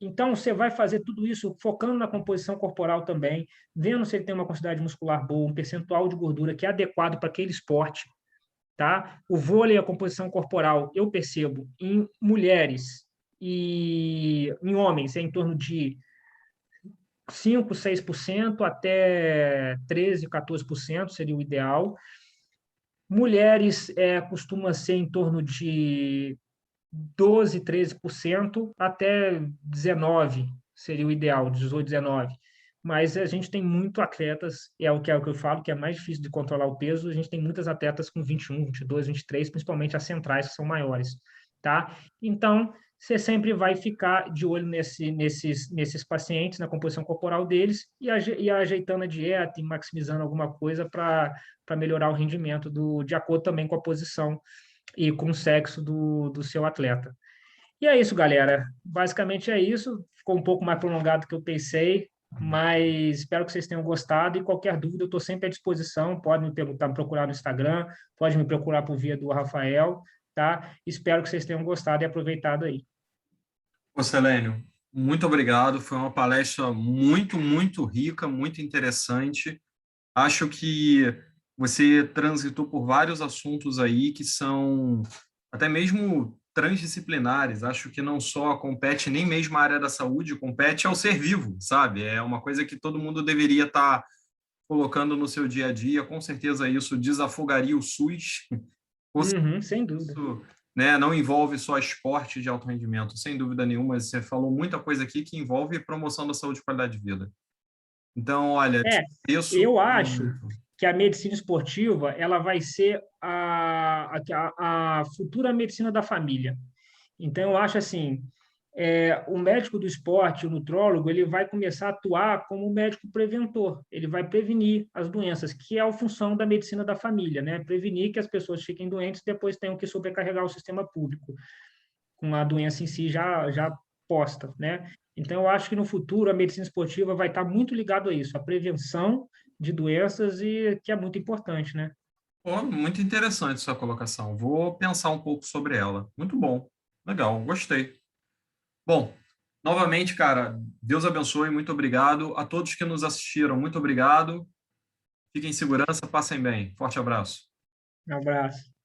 Então, você vai fazer tudo isso focando na composição corporal também, vendo se ele tem uma quantidade muscular boa, um percentual de gordura que é adequado para aquele esporte, tá? O vôlei, a composição corporal, eu percebo em mulheres e em homens é em torno de 5, 6% até 13, 14% seria o ideal. Mulheres costuma ser em torno de 12, 13%, até 19% seria o ideal, 18, 19%. Mas a gente tem muito atletas, é o que eu falo, que é mais difícil de controlar o peso, a gente tem muitas atletas com 21, 22, 23, principalmente as centrais, que são maiores, tá? Então, você sempre vai ficar de olho nesses pacientes, na composição corporal deles, e ajeitando a dieta e maximizando alguma coisa para melhorar o rendimento de acordo também com a posição e com o sexo do seu atleta. E é isso, galera. Basicamente é isso. Ficou um pouco mais prolongado do que eu pensei, mas espero que vocês tenham gostado. E qualquer dúvida, eu estou sempre à disposição. Pode me perguntar, me procurar no Instagram, pode me procurar por via do Rafael, tá? Espero que vocês tenham gostado e aproveitado aí. Ô, Selênio, muito obrigado. Foi uma palestra muito, muito rica, muito interessante. Acho que você transitou por vários assuntos aí que são até mesmo transdisciplinares. Acho que não só compete nem mesmo a área da saúde, compete ao ser vivo, sabe? É uma coisa que todo mundo deveria estar colocando no seu dia a dia. Com certeza isso desafogaria o SUS. Sem dúvida. Isso, né, não envolve só esporte de alto rendimento, sem dúvida nenhuma. Você falou muita coisa aqui que envolve promoção da saúde e qualidade de vida. Então, olha, te agradeço Eu acho muito. que a medicina esportiva ela vai ser a futura medicina da família. Então, eu acho assim, o médico do esporte, o nutrólogo, ele vai começar a atuar como médico preventor. Ele vai prevenir as doenças, que é a função da medicina da família, né? Prevenir que as pessoas fiquem doentes e depois tenham que sobrecarregar o sistema público, com a doença em si já posta, né? Então, eu acho que no futuro a medicina esportiva vai estar muito ligado a isso, a prevenção de doenças, e que é muito importante, né? Pô, muito interessante sua colocação. Vou pensar um pouco sobre ela. Muito bom. Legal, gostei. Bom, novamente, cara, Deus abençoe, muito obrigado. A todos que nos assistiram, muito obrigado. Fiquem em segurança, passem bem. Forte abraço. Um abraço.